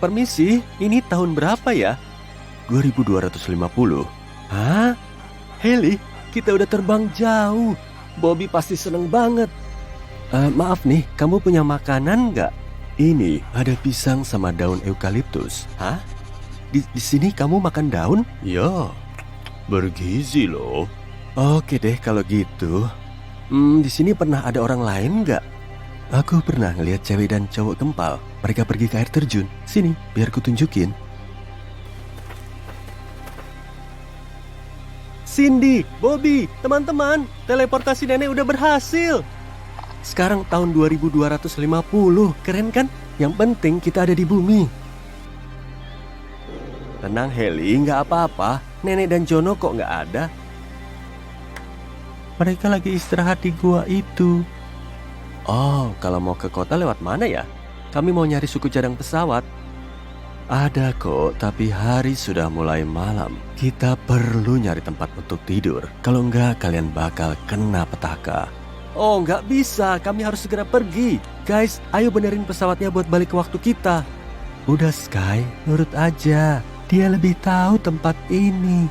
Permisi, ini tahun berapa ya? 2250. Hah? Heli, kita udah terbang jauh. Bobby pasti seneng banget. Maaf nih, kamu punya makanan nggak? Ini ada pisang sama daun eukaliptus. Hah? Di sini kamu makan daun? Ya, bergizi loh. Oke deh kalau gitu. Di sini pernah ada orang lain nggak? Aku pernah ngelihat cewek dan cowok gempal. Mereka pergi ke air terjun. Sini, biar ku tunjukin. Cindy, Bobby, teman-teman, teleportasi nenek udah berhasil. Sekarang tahun 2250, keren kan? Yang penting kita ada di bumi. Tenang Heli, nggak apa-apa. Nenek dan Jono kok nggak ada? Mereka lagi istirahat di gua itu. Oh, kalau mau ke kota lewat mana ya? Kami mau nyari suku cadang pesawat. Ada kok, tapi hari sudah mulai malam. Kita perlu nyari tempat untuk tidur. Kalau enggak, kalian bakal kena petaka. Oh, nggak bisa. Kami harus segera pergi. Guys, ayo benerin pesawatnya buat balik ke waktu kita. Udah Sky, nurut aja. Dia lebih tahu tempat ini.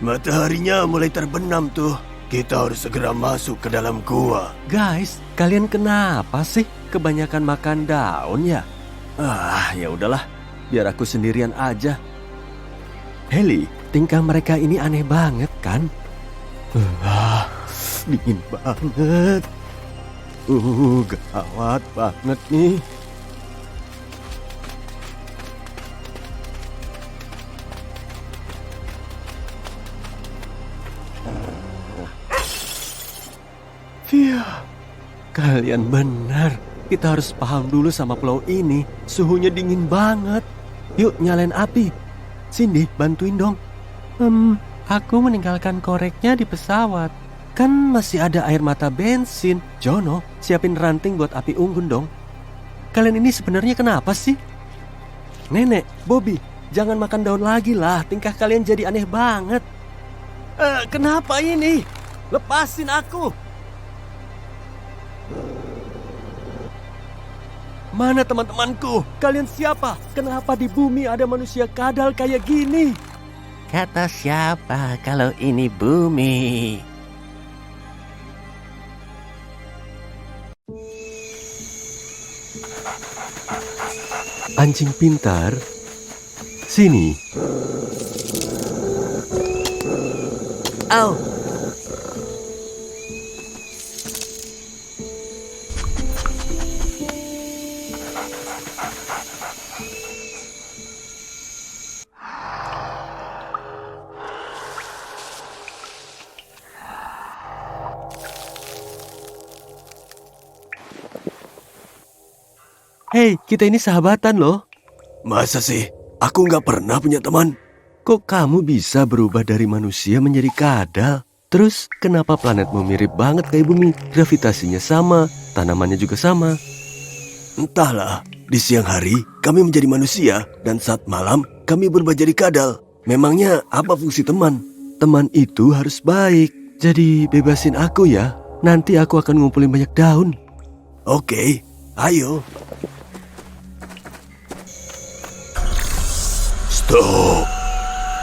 Mataharinya mulai terbenam tuh. Kita harus segera masuk ke dalam gua. Guys, kalian kenapa sih? Kebanyakan makan daun ya? Ya udahlah, biar aku sendirian aja. Heli, tingkah mereka ini aneh banget kan? Dingin banget. Gawat banget nih. Kalian benar. Kita harus paham dulu sama pulau ini. Suhunya dingin banget. Yuk nyalain api. Cindy, bantuin dong. Aku meninggalkan koreknya di pesawat. Kan masih ada air mata bensin. Jono, siapin ranting buat api unggun dong. Kalian ini sebenarnya kenapa sih? Nenek, Bobby, jangan makan daun lagi lah. Tingkah kalian jadi aneh banget. Kenapa ini? Lepasin aku. Mana teman-temanku? Kalian siapa? Kenapa di bumi ada manusia kadal kayak gini? Kata siapa kalau ini bumi? Anjing pintar, sini. Au. Hei, kita ini sahabatan loh. Masa sih? Aku nggak pernah punya teman. Kok kamu bisa berubah dari manusia menjadi kadal? Terus kenapa planetmu mirip banget kayak bumi? Gravitasinya sama, tanamannya juga sama. Entahlah, di siang hari kami menjadi manusia dan saat malam kami berubah jadi kadal. Memangnya apa fungsi teman? Teman itu harus baik. Jadi bebasin aku ya. Nanti aku akan ngumpulin banyak daun. Oke, ayo. Stop.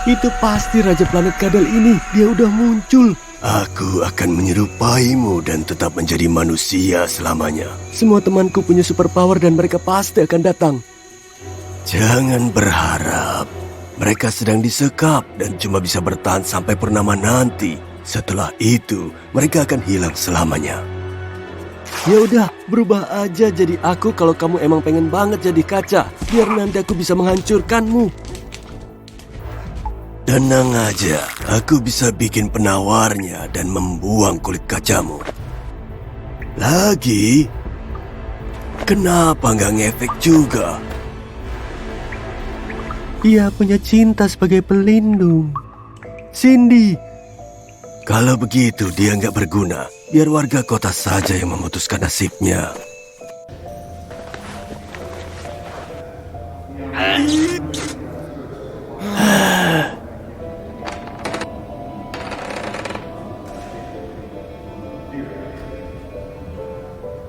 Itu pasti Raja Planet Kadal ini. Dia udah muncul. Aku akan menyerupaimu dan tetap menjadi manusia selamanya. Semua temanku punya super power dan mereka pasti akan datang. Jangan berharap. Mereka sedang disekap dan cuma bisa bertahan sampai purnama nanti. Setelah itu, mereka akan hilang selamanya. Ya udah, berubah aja jadi aku kalau kamu emang pengen banget jadi kaca. Biar nanti aku bisa menghancurkanmu. Tenang aja, aku bisa bikin penawarnya dan membuang kulit kacamu. Lagi, kenapa nggak ngefek juga? Dia punya cinta sebagai pelindung. Cindy. Kalau begitu dia nggak berguna. Biar warga kota saja yang memutuskan nasibnya.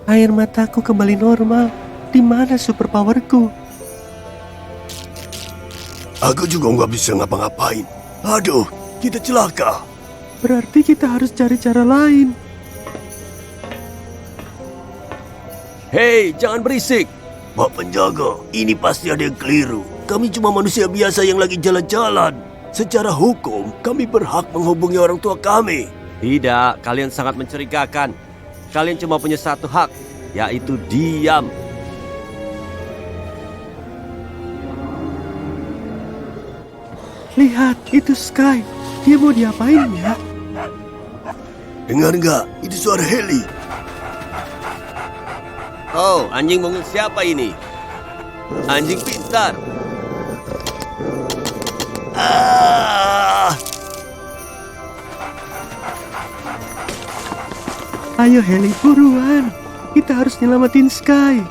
Air mataku kembali normal. Di mana superpowerku? Aku juga nggak bisa ngapa-ngapain. Aduh, kita celaka. Berarti kita harus cari cara lain. Hei, jangan berisik. Pak penjaga, ini pasti ada yang keliru. Kami cuma manusia biasa yang lagi jalan-jalan. Secara hukum, kami berhak menghubungi orang tua kami. Tidak, kalian sangat mencurigakan. kalian cuma punya satu hak, yaitu diam. Lihat, itu Sky. Dia mau diapain ya? Dengar nggak? Itu suara heli. Oh, anjing mungil siapa ini? Anjing pintar. Ayo Heli, buruan. Kita harus nyelamatin Sky.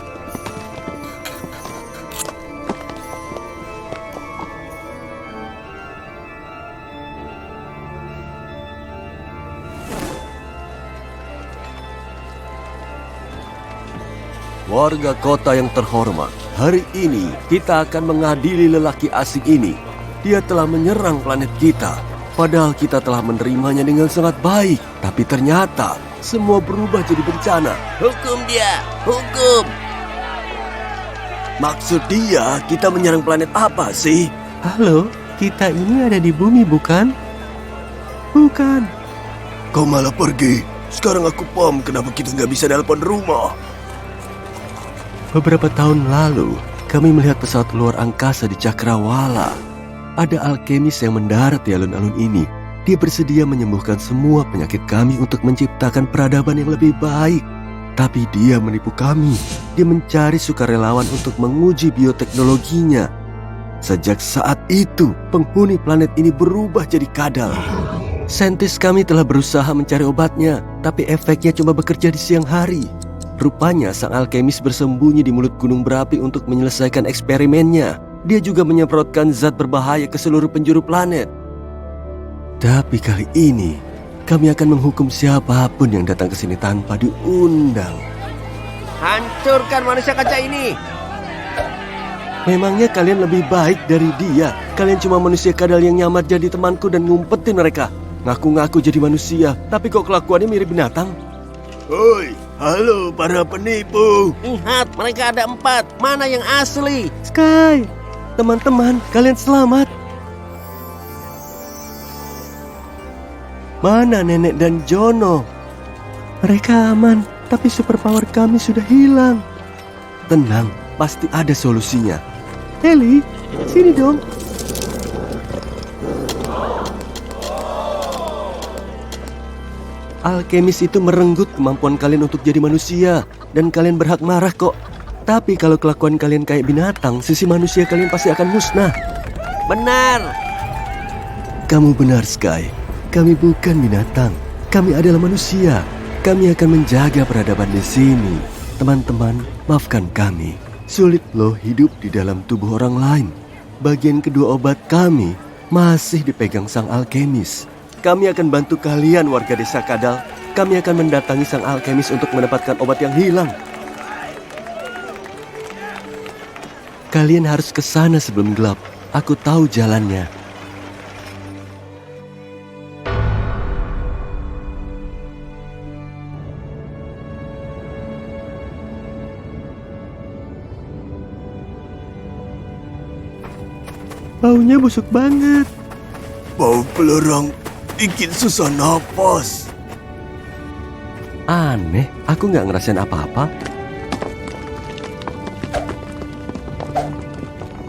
Warga kota yang terhormat, hari ini kita akan mengadili lelaki asing ini. Dia telah menyerang planet kita, padahal kita telah menerimanya dengan sangat baik. Tapi ternyata semua berubah jadi bencana. Hukum dia, hukum. Maksud dia, kita menyerang planet apa sih? Halo, kita ini ada di bumi bukan? Bukan. Kau malah pergi. Sekarang aku paham kenapa kita nggak bisa telepon rumah. Beberapa tahun lalu, kami melihat pesawat luar angkasa di Cakrawala. Ada alkemis yang mendarat di alun-alun ini. Dia bersedia menyembuhkan semua penyakit kami untuk menciptakan peradaban yang lebih baik. Tapi dia menipu kami. Dia mencari sukarelawan untuk menguji bioteknologinya. Sejak saat itu, penghuni planet ini berubah jadi kadal. Saintis kami telah berusaha mencari obatnya, tapi efeknya cuma bekerja di siang hari. Rupanya sang alkemis bersembunyi di mulut gunung berapi untuk menyelesaikan eksperimennya. Dia juga menyemprotkan zat berbahaya ke seluruh penjuru planet. Tapi kali ini, kami akan menghukum siapapun yang datang ke sini tanpa diundang. Hancurkan manusia kaca ini. Memangnya kalian lebih baik dari dia? Kalian cuma manusia kadal yang nyamar jadi temanku dan ngumpetin mereka. Ngaku-ngaku jadi manusia, tapi kok kelakuannya mirip binatang? Hoi, halo para penipu. Lihat, mereka ada 4. Mana yang asli? Sky, teman-teman, kalian selamat. Mana Nenek dan Jono? Mereka aman, tapi superpower kami sudah hilang. Tenang, pasti ada solusinya. Heli, sini dong. Alkemis itu merenggut kemampuan kalian untuk jadi manusia, dan kalian berhak marah kok. Tapi kalau kelakuan kalian kayak binatang, sisi manusia kalian pasti akan musnah. Benar. Kamu benar, Sky. Kami bukan binatang. Kami adalah manusia. Kami akan menjaga peradaban di sini. Teman-teman, maafkan kami. Sulit loh hidup di dalam tubuh orang lain. Bagian kedua obat kami masih dipegang sang alkemis. Kami akan bantu kalian warga desa Kadal. Kami akan mendatangi sang alkemis untuk mendapatkan obat yang hilang. Kalian harus ke sana sebelum gelap. Aku tahu jalannya. Baunya busuk banget. Bau belerang bikin susah napas. Aneh, aku nggak ngerasain apa-apa.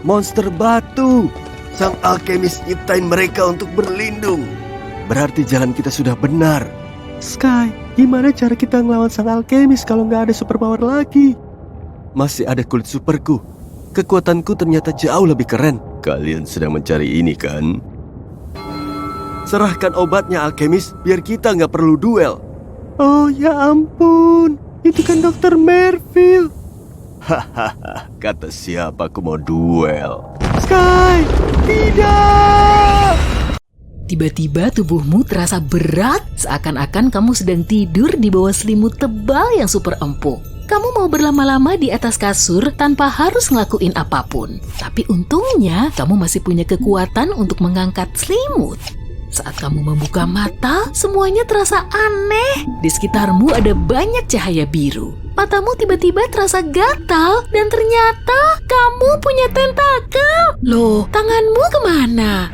Monster batu. Sang alkemis nyiptain mereka untuk berlindung. Berarti jalan kita sudah benar. Sky, gimana cara kita ngelawan sang alkemis kalau nggak ada superpower lagi? Masih ada kulit superku. Kekuatanku ternyata jauh lebih keren. Kalian sedang mencari ini kan? Serahkan obatnya alkemis biar kita nggak perlu duel. Oh ya ampun, itu kan Dr. Merville. Hahaha, kata siapa aku mau duel? Sky, tidak! Tiba-tiba tubuhmu terasa berat, seakan-akan kamu sedang tidur di bawah selimut tebal yang super empuk. Kamu mau berlama-lama di atas kasur tanpa harus ngelakuin apapun. Tapi untungnya kamu masih punya kekuatan untuk mengangkat selimut. Saat kamu membuka mata, semuanya terasa aneh. Di sekitarmu ada banyak cahaya biru. Matamu tiba-tiba terasa gatal dan ternyata kamu punya tentakel. Loh, tanganmu kemana?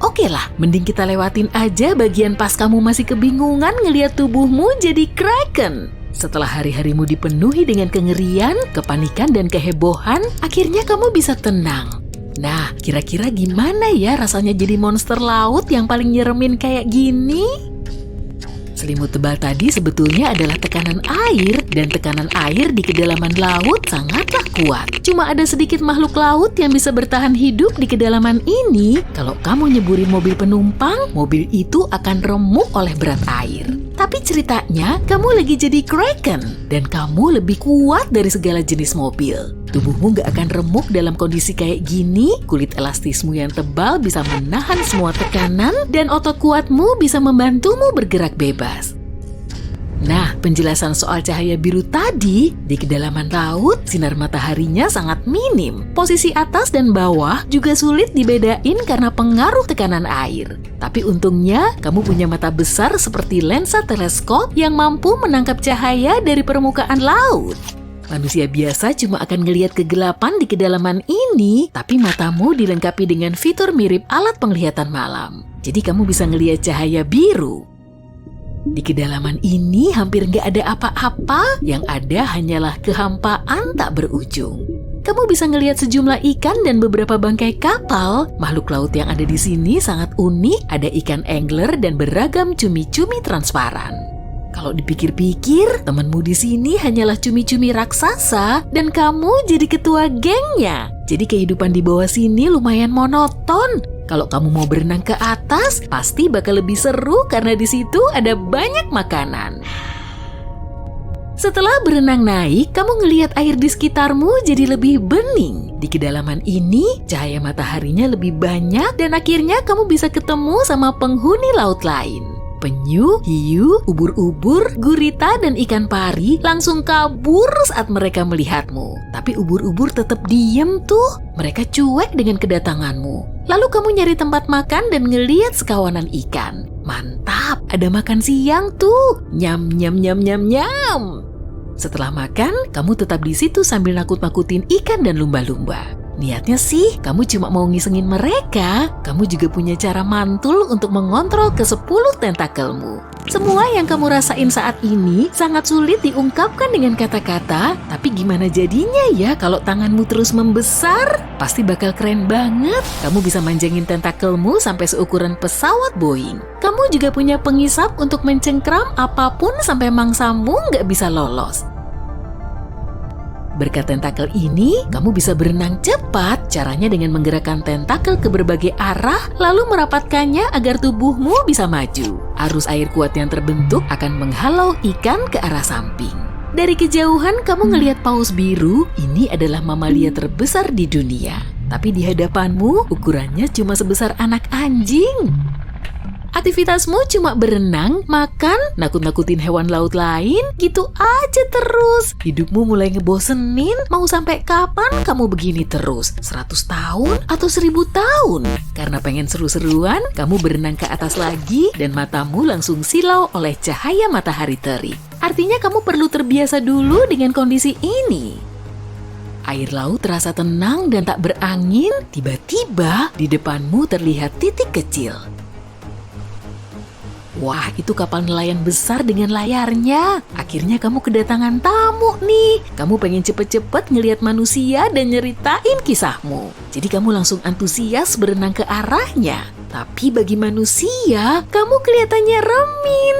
Oke lah, mending kita lewatin aja bagian pas kamu masih kebingungan ngeliat tubuhmu jadi kraken. Setelah hari-harimu dipenuhi dengan kengerian, kepanikan, dan kehebohan, akhirnya kamu bisa tenang. Nah, kira-kira gimana ya rasanya jadi monster laut yang paling nyeremin kayak gini? Selimut tebal tadi sebetulnya adalah tekanan air, dan tekanan air di kedalaman laut sangatlah kuat. Cuma ada sedikit makhluk laut yang bisa bertahan hidup di kedalaman ini. Kalau kamu nyeburin mobil penumpang, mobil itu akan remuk oleh berat air. Tapi ceritanya, kamu lagi jadi kraken, dan kamu lebih kuat dari segala jenis mobil. Tubuhmu gak akan remuk dalam kondisi kayak gini, kulit elastismu yang tebal bisa menahan semua tekanan, dan otot kuatmu bisa membantumu bergerak bebas. Nah, penjelasan soal cahaya biru tadi, di kedalaman laut, sinar mataharinya sangat minim. Posisi atas dan bawah juga sulit dibedain karena pengaruh tekanan air. Tapi untungnya, kamu punya mata besar seperti lensa teleskop yang mampu menangkap cahaya dari permukaan laut. Manusia biasa cuma akan ngelihat kegelapan di kedalaman ini, tapi matamu dilengkapi dengan fitur mirip alat penglihatan malam. Jadi kamu bisa ngelihat cahaya biru. Di kedalaman ini hampir nggak ada apa-apa, yang ada hanyalah kehampaan tak berujung. Kamu bisa ngelihat sejumlah ikan dan beberapa bangkai kapal. Makhluk laut yang ada di sini sangat unik, ada ikan angler dan beragam cumi-cumi transparan. Kalau dipikir-pikir, temanmu di sini hanyalah cumi-cumi raksasa dan kamu jadi ketua gengnya. Jadi kehidupan di bawah sini lumayan monoton. Kalau kamu mau berenang ke atas, pasti bakal lebih seru karena di situ ada banyak makanan. Setelah berenang naik, kamu ngelihat air di sekitarmu jadi lebih bening. Di kedalaman ini, cahaya mataharinya lebih banyak dan akhirnya kamu bisa ketemu sama penghuni laut lain. Penyu, hiu, ubur-ubur, gurita, dan ikan pari langsung kabur saat mereka melihatmu. Tapi ubur-ubur tetap diem tuh. Mereka cuek dengan kedatanganmu. Lalu kamu nyari tempat makan dan ngeliat sekawanan ikan. Mantap, ada makan siang tuh. Nyam, nyam, nyam, nyam, nyam. Setelah makan, kamu tetap di situ sambil nakut-nakutin ikan dan lumba-lumba. Niatnya sih, kamu cuma mau ngisengin mereka. Kamu juga punya cara mantul untuk mengontrol ke-10 tentakelmu. Semua yang kamu rasain saat ini sangat sulit diungkapkan dengan kata-kata, tapi gimana jadinya ya kalau tanganmu terus membesar? Pasti bakal keren banget. Kamu bisa manjangin tentakelmu sampai seukuran pesawat Boeing. Kamu juga punya pengisap untuk mencengkram apapun sampai mangsamu nggak bisa lolos. Berkat tentakel ini, kamu bisa berenang cepat. Caranya dengan menggerakkan tentakel ke berbagai arah, lalu merapatkannya agar tubuhmu bisa maju. Arus air kuat yang terbentuk akan menghalau ikan ke arah samping. Dari kejauhan, kamu ngelihat paus biru. Ini adalah mamalia terbesar di dunia. Tapi di hadapanmu, ukurannya cuma sebesar anak anjing. Aktivitasmu cuma berenang, makan, nakut-nakutin hewan laut lain, gitu aja terus. Hidupmu mulai ngebosenin, mau sampai kapan kamu begini terus? 100 tahun atau 1000 tahun? Karena pengen seru-seruan, kamu berenang ke atas lagi dan matamu langsung silau oleh cahaya matahari terik. Artinya kamu perlu terbiasa dulu dengan kondisi ini. Air laut terasa tenang dan tak berangin, tiba-tiba di depanmu terlihat titik kecil. Wah, itu kapal nelayan besar dengan layarnya. Akhirnya kamu kedatangan tamu nih. Kamu pengen cepet-cepet ngelihat manusia dan nyeritain kisahmu. Jadi kamu langsung antusias berenang ke arahnya. Tapi bagi manusia, kamu kelihatannya remin.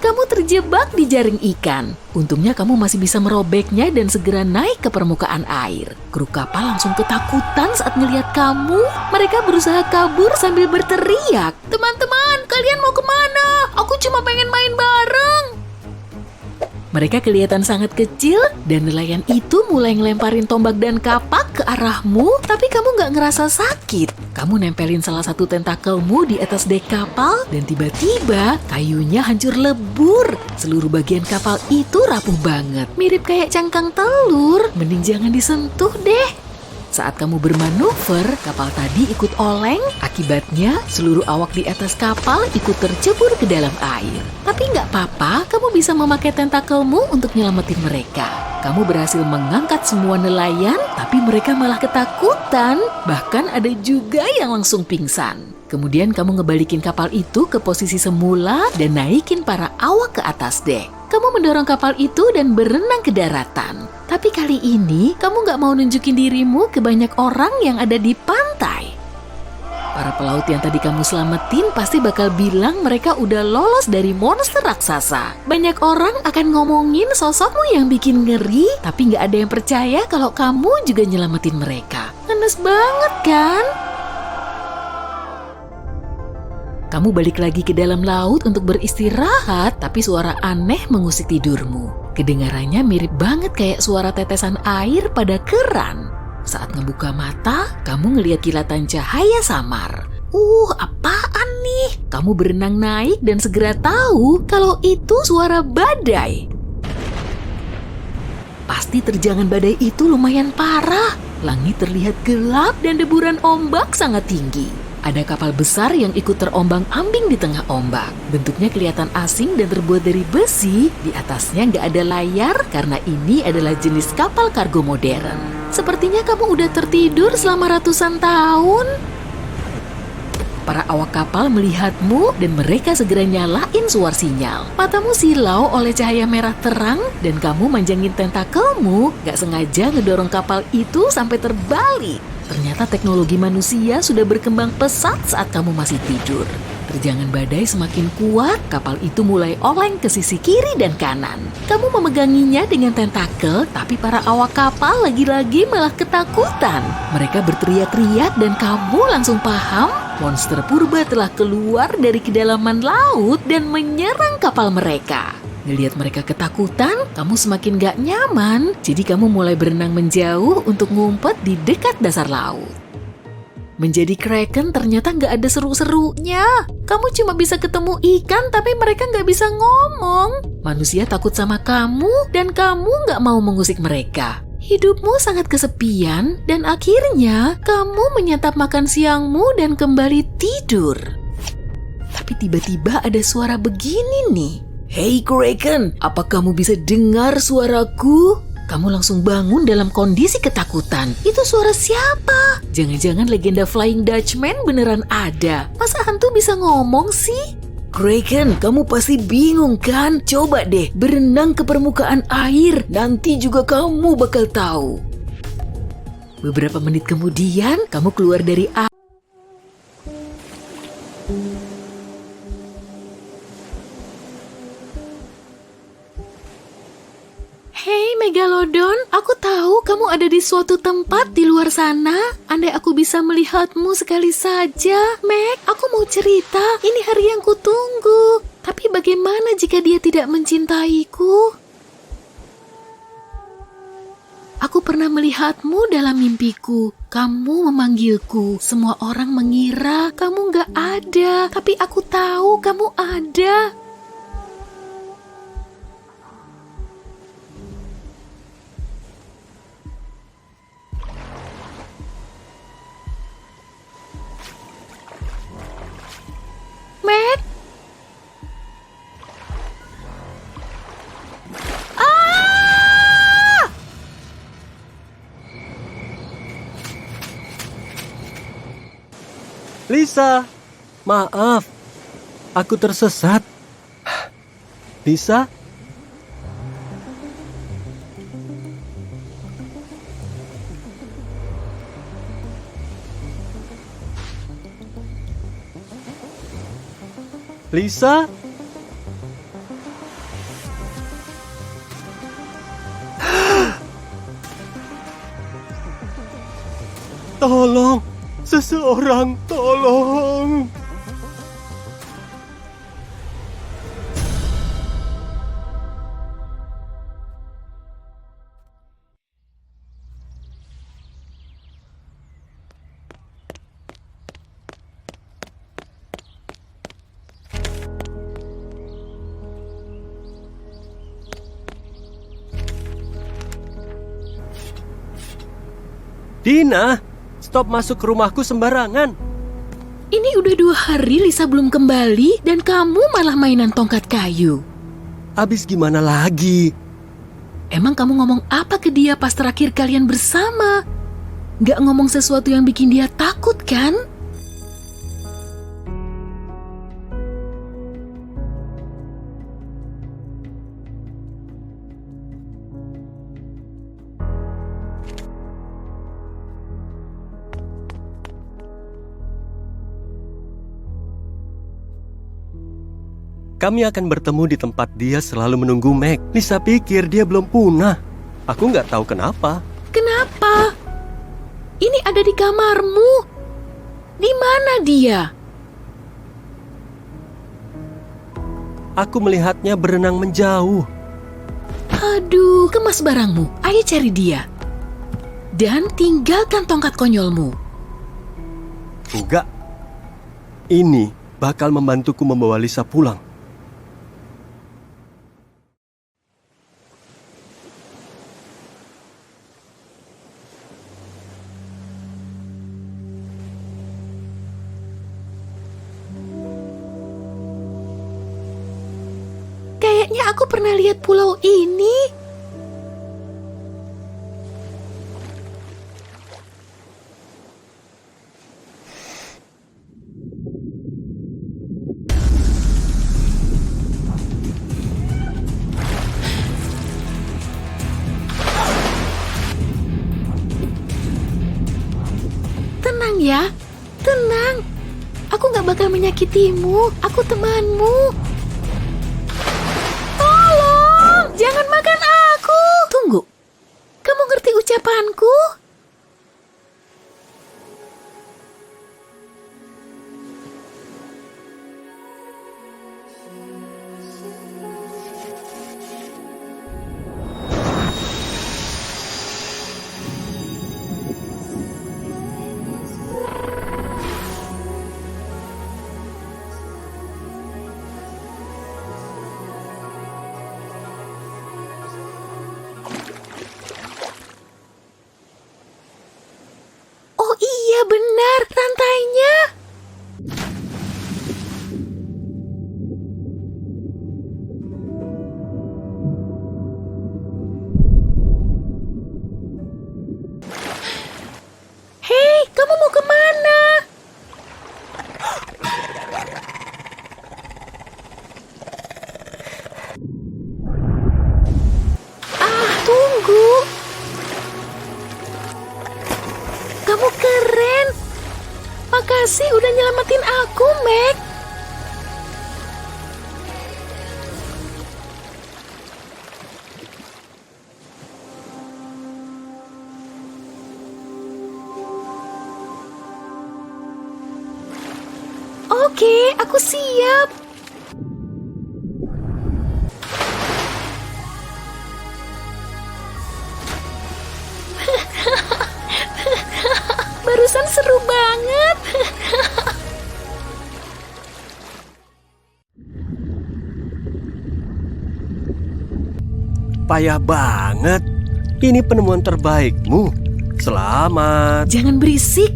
Kamu terjebak di jaring ikan. Untungnya kamu masih bisa merobeknya dan segera naik ke permukaan air. Kru kapal langsung ketakutan saat ngelihat kamu. Mereka berusaha kabur sambil berteriak. Teman-teman, kalian mau kemana? Aku cuma pengen main bareng. Mereka kelihatan sangat kecil dan nelayan itu mulai ngelemparin tombak dan kapak ke arahmu, tapi kamu nggak ngerasa sakit. Kamu nempelin salah satu tentakelmu di atas dek kapal dan tiba-tiba kayunya hancur lebur. Seluruh bagian kapal itu rapuh banget, mirip kayak cangkang telur. Mending jangan disentuh deh. Saat kamu bermanuver, kapal tadi ikut oleng. Akibatnya, seluruh awak di atas kapal ikut tercebur ke dalam air. Tapi nggak apa-apa, kamu bisa memakai tentakelmu untuk nyelamatin mereka. Kamu berhasil mengangkat semua nelayan, tapi mereka malah ketakutan. Bahkan ada juga yang langsung pingsan. Kemudian kamu ngebalikin kapal itu ke posisi semula dan naikin para awak ke atas dek. Kamu mendorong kapal itu dan berenang ke daratan. Tapi kali ini kamu gak mau nunjukin dirimu ke banyak orang yang ada di pantai. Para pelaut yang tadi kamu selamatin pasti bakal bilang mereka udah lolos dari monster raksasa. Banyak orang akan ngomongin sosokmu yang bikin ngeri, tapi gak ada yang percaya kalau kamu juga nyelamatin mereka. Ngenes banget kan? Kamu balik lagi ke dalam laut untuk beristirahat, tapi suara aneh mengusik tidurmu. Kedengarannya mirip banget kayak suara tetesan air pada keran. Saat ngebuka mata, kamu ngelihat kilatan cahaya samar. Apaan nih? Kamu berenang naik dan segera tahu kalau itu suara badai. Pasti terjangan badai itu lumayan parah. Langit terlihat gelap dan deburan ombak sangat tinggi. Ada kapal besar yang ikut terombang-ambing di tengah ombak. Bentuknya kelihatan asing dan terbuat dari besi. Di atasnya nggak ada layar karena ini adalah jenis kapal kargo modern. Sepertinya kamu udah tertidur selama ratusan tahun. Para awak kapal melihatmu dan mereka segera nyalain suar sinyal. Matamu silau oleh cahaya merah terang dan kamu manjangin tentakelmu, gak sengaja ngedorong kapal itu sampai terbalik. Ternyata teknologi manusia sudah berkembang pesat saat kamu masih tidur. Terjangan badai semakin kuat, kapal itu mulai oleng ke sisi kiri dan kanan. Kamu memeganginya dengan tentakel, tapi para awak kapal lagi-lagi malah ketakutan. Mereka berteriak-teriak dan kamu langsung paham, monster purba telah keluar dari kedalaman laut dan menyerang kapal mereka. Ngelihat mereka ketakutan, kamu semakin gak nyaman, jadi kamu mulai berenang menjauh untuk ngumpet di dekat dasar laut. Menjadi kraken ternyata gak ada seru-serunya. Kamu cuma bisa ketemu ikan tapi mereka gak bisa ngomong. Manusia takut sama kamu dan kamu gak mau mengusik mereka. Hidupmu sangat kesepian dan akhirnya kamu menyantap makan siangmu dan kembali tidur. Tapi tiba-tiba ada suara begini nih. Hei kraken, apa kamu bisa dengar suaraku? Kamu langsung bangun dalam kondisi ketakutan. Itu suara siapa? Jangan-jangan legenda Flying Dutchman beneran ada. Masa hantu bisa ngomong sih? Kraken, kamu pasti bingung kan? Coba deh berenang ke permukaan air. Nanti juga kamu bakal tahu. Beberapa menit kemudian, kamu keluar dari air. Hei Megalodon, aku tahu kamu ada di suatu tempat di luar sana. Andai aku bisa melihatmu sekali saja. Meg, aku mau cerita. Ini hari yang kutunggu. Tapi bagaimana jika dia tidak mencintaiku? Aku pernah melihatmu dalam mimpiku. Kamu memanggilku. Semua orang mengira kamu gak ada. Tapi aku tahu kamu ada. Meg? Lisa, maaf. Aku tersesat. Lisa? Lisa? Tolong, seseorang tolong. Dina, stop masuk ke rumahku sembarangan. Ini udah 2 hari Lisa belum kembali dan kamu malah mainan tongkat kayu. Abis gimana lagi? Emang kamu ngomong apa ke dia pas terakhir kalian bersama? Gak ngomong sesuatu yang bikin dia takut kan? Kami akan bertemu di tempat dia selalu menunggu Meg. Lisa pikir dia belum punah. Aku nggak tahu kenapa. Kenapa? Ini ada di kamarmu. Di mana dia? Aku melihatnya berenang menjauh. Aduh, kemas barangmu. Ayo cari dia. Dan tinggalkan tongkat konyolmu. Enggak. Ini bakal membantuku membawa Lisa pulang. Kayaknya aku pernah lihat pulau ini. Tenang ya, tenang. Aku gak bakal menyakitimu. Aku temanmu. Jangan makan aku. Tunggu. Kamu ngerti ucapanku? Iya benar, rantainya. Hei, kamu mau kemana? Tunggu. Kamu keren. Makasih udah nyelamatin aku, Meg. Oke, aku siap. Barusan seru banget. Payah banget. Ini penemuan terbaikmu. Selamat. Jangan berisik.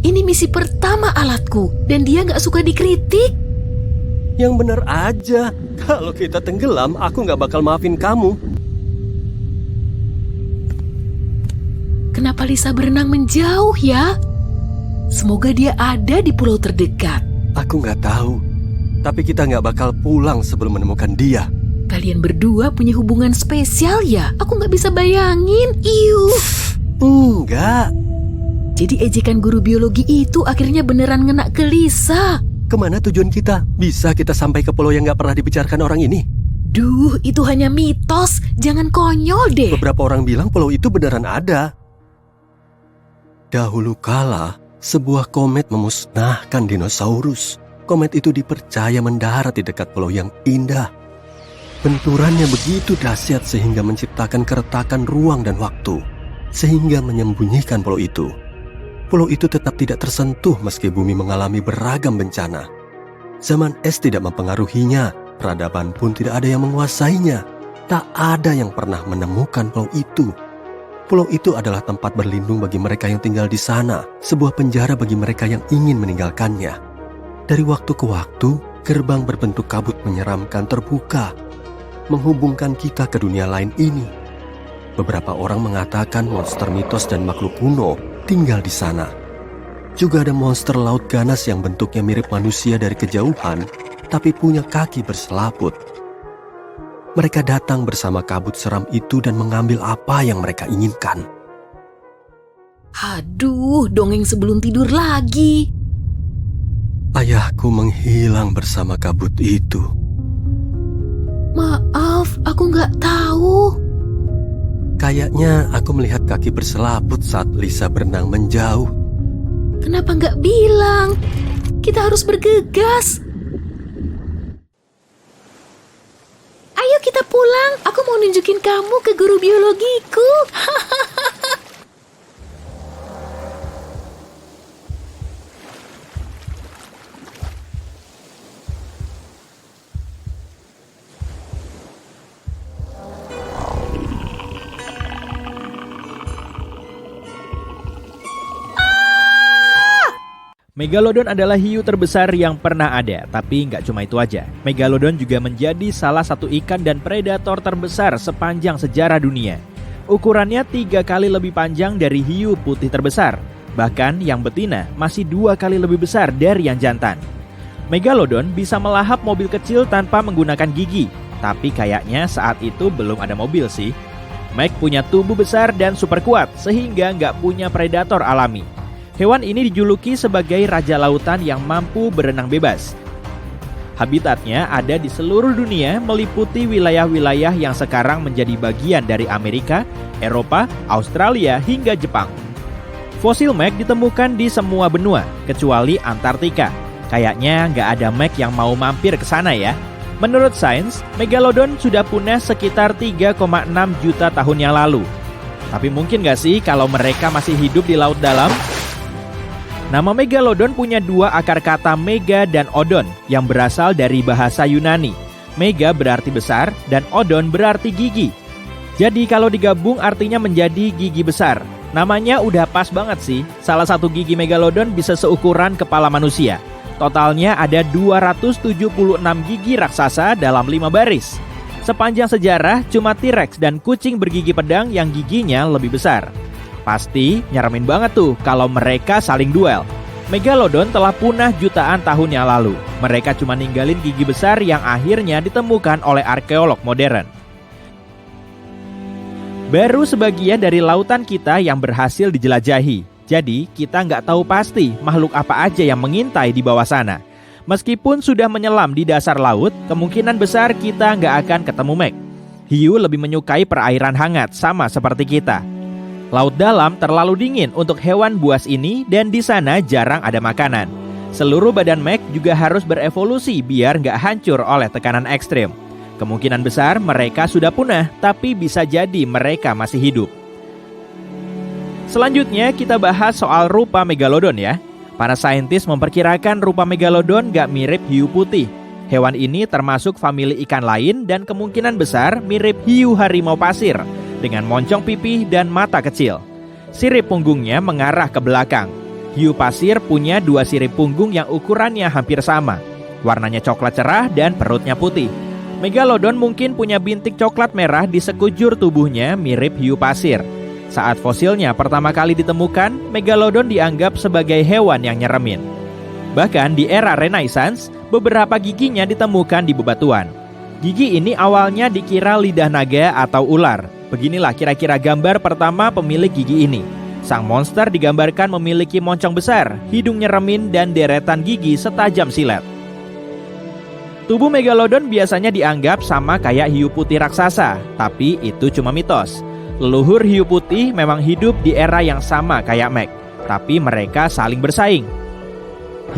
Ini misi pertama alatku, dan dia gak suka dikritik. Yang bener aja. Kalau kita tenggelam, aku nggak bakal maafin kamu. Kenapa Lisa berenang menjauh ya? Semoga dia ada di pulau terdekat. Aku nggak tahu. Tapi kita nggak bakal pulang sebelum menemukan dia. Kalian berdua punya hubungan spesial ya? Aku nggak bisa bayangin. Iuh. Enggak. Jadi ejekan guru biologi itu akhirnya beneran ngena ke Lisa. Kemana tujuan kita? Bisa kita sampai ke pulau yang nggak pernah dibicarakan orang ini? Duh, itu hanya mitos. Jangan konyol deh. Beberapa orang bilang pulau itu beneran ada. Dahulu kala, sebuah komet memusnahkan dinosaurus. Komet itu dipercaya mendarat di dekat pulau yang indah. Benturannya begitu dahsyat sehingga menciptakan keretakan ruang dan waktu, sehingga menyembunyikan pulau itu. Pulau itu tetap tidak tersentuh meski bumi mengalami beragam bencana. Zaman es tidak mempengaruhinya, peradaban pun tidak ada yang menguasainya. Tak ada yang pernah menemukan pulau itu. Pulau itu adalah tempat berlindung bagi mereka yang tinggal di sana, sebuah penjara bagi mereka yang ingin meninggalkannya. Dari waktu ke waktu, gerbang berbentuk kabut menyeramkan terbuka. menghubungkan kita ke dunia lain ini. Beberapa orang mengatakan monster mitos dan makhluk kuno tinggal di sana. Juga ada monster laut ganas yang bentuknya mirip manusia dari kejauhan, tapi punya kaki berselaput. Mereka datang bersama kabut seram itu dan mengambil apa yang mereka inginkan. Aduh, dongeng sebelum tidur lagi. Ayahku menghilang bersama kabut itu. Maaf, aku nggak tahu. Kayaknya aku melihat kaki berselaput saat Lisa berenang menjauh. Kenapa nggak bilang? Kita harus bergegas. Ayo kita pulang. Aku mau nunjukin kamu ke guru biologiku. Megalodon adalah hiu terbesar yang pernah ada, tapi nggak cuma itu aja. Megalodon juga menjadi salah satu ikan dan predator terbesar sepanjang sejarah dunia. Ukurannya 3 kali lebih panjang dari hiu putih terbesar. Bahkan yang betina masih 2 kali lebih besar dari yang jantan. Megalodon bisa melahap mobil kecil tanpa menggunakan gigi, tapi kayaknya saat itu belum ada mobil sih. Meg punya tubuh besar dan super kuat, sehingga nggak punya predator alami. Hewan ini dijuluki sebagai raja lautan yang mampu berenang bebas. Habitatnya ada di seluruh dunia, meliputi wilayah-wilayah yang sekarang menjadi bagian dari Amerika, Eropa, Australia, hingga Jepang. Fosil Meg ditemukan di semua benua, kecuali Antartika. Kayaknya nggak ada Meg yang mau mampir ke sana ya. Menurut sains, Megalodon sudah punah sekitar 3,6 juta tahun yang lalu. Tapi mungkin nggak sih kalau mereka masih hidup di laut dalam? Nama Megalodon punya 2 akar kata mega dan odon yang berasal dari bahasa Yunani. Mega berarti besar dan odon berarti gigi. Jadi kalau digabung artinya menjadi gigi besar. Namanya udah pas banget sih. Salah satu gigi Megalodon bisa seukuran kepala manusia. Totalnya ada 276 gigi raksasa dalam 5 baris. Sepanjang sejarah cuma T-Rex dan kucing bergigi pedang yang giginya lebih besar. Pasti nyeremin banget tuh kalau mereka saling duel. Megalodon telah punah jutaan tahun yang lalu. Mereka cuma ninggalin gigi besar yang akhirnya ditemukan oleh arkeolog modern. Baru sebagian dari lautan kita yang berhasil dijelajahi. Jadi kita nggak tahu pasti makhluk apa aja yang mengintai di bawah sana. Meskipun sudah menyelam di dasar laut, kemungkinan besar kita nggak akan ketemu Meg. Hiu lebih menyukai perairan hangat sama seperti kita. Laut dalam terlalu dingin untuk hewan buas ini dan di sana jarang ada makanan. Seluruh badan Meg juga harus berevolusi biar nggak hancur oleh tekanan ekstrim. Kemungkinan besar mereka sudah punah, tapi bisa jadi mereka masih hidup. Selanjutnya kita bahas soal rupa Megalodon ya. Para saintis memperkirakan rupa Megalodon nggak mirip hiu putih. Hewan ini termasuk famili ikan lain dan kemungkinan besar mirip hiu harimau pasir, dengan moncong pipih dan mata kecil. Sirip punggungnya mengarah ke belakang. Hiu pasir punya 2 sirip punggung yang ukurannya hampir sama. Warnanya coklat cerah dan perutnya putih. Megalodon mungkin punya bintik coklat merah di sekujur tubuhnya mirip hiu pasir. Saat fosilnya pertama kali ditemukan, Megalodon dianggap sebagai hewan yang nyeremin. Bahkan di era Renaissance, beberapa giginya ditemukan di bebatuan. Gigi ini awalnya dikira lidah naga atau ular. Beginilah kira-kira gambar pertama pemilik gigi ini. Sang monster digambarkan memiliki moncong besar, hidung nyeremin, dan deretan gigi setajam silet. Tubuh Megalodon biasanya dianggap sama kayak hiu putih raksasa, tapi itu cuma mitos. Leluhur hiu putih memang hidup di era yang sama kayak Meg, tapi mereka saling bersaing.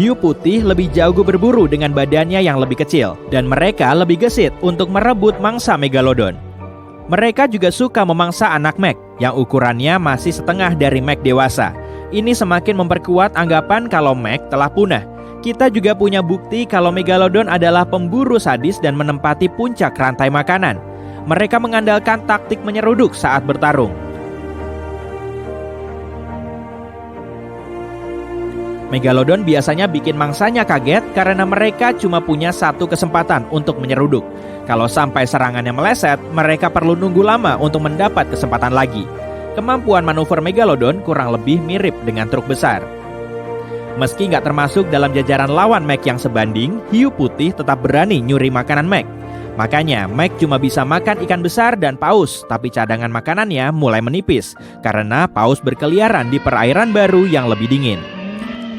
Hiu putih lebih jago berburu dengan badannya yang lebih kecil, dan mereka lebih gesit untuk merebut mangsa Megalodon. Mereka juga suka memangsa anak Meg, yang ukurannya masih setengah dari Meg dewasa. Ini semakin memperkuat anggapan kalau Meg telah punah. Kita juga punya bukti kalau Megalodon adalah pemburu sadis dan menempati puncak rantai makanan. Mereka mengandalkan taktik menyeruduk saat bertarung. Megalodon biasanya bikin mangsanya kaget karena mereka cuma punya satu kesempatan untuk menyeruduk. Kalau sampai serangannya meleset, mereka perlu nunggu lama untuk mendapat kesempatan lagi. Kemampuan manuver Megalodon kurang lebih mirip dengan truk besar. Meski nggak termasuk dalam jajaran lawan Meg yang sebanding, hiu putih tetap berani nyuri makanan Meg. Makanya Meg cuma bisa makan ikan besar dan paus, tapi cadangan makanannya mulai menipis karena paus berkeliaran di perairan baru yang lebih dingin.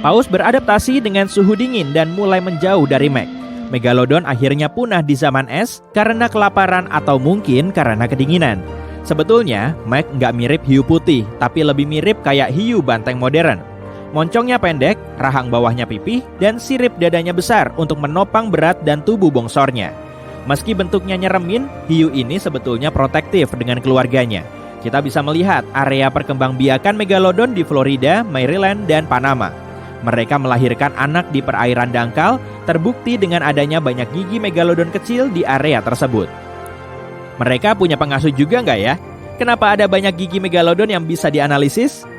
Paus beradaptasi dengan suhu dingin dan mulai menjauh dari Meg. Megalodon akhirnya punah di zaman es karena kelaparan atau mungkin karena kedinginan. Sebetulnya, Meg nggak mirip hiu putih, tapi lebih mirip kayak hiu banteng modern. Moncongnya pendek, rahang bawahnya pipih, dan sirip dadanya besar untuk menopang berat dan tubuh bongsornya. Meski bentuknya nyeremin, hiu ini sebetulnya protektif dengan keluarganya. Kita bisa melihat area perkembangbiakan Megalodon di Florida, Maryland, dan Panama. Mereka melahirkan anak di perairan dangkal, terbukti dengan adanya banyak gigi Megalodon kecil di area tersebut. Mereka punya pengasuh juga nggak ya? Kenapa ada banyak gigi Megalodon yang bisa dianalisis?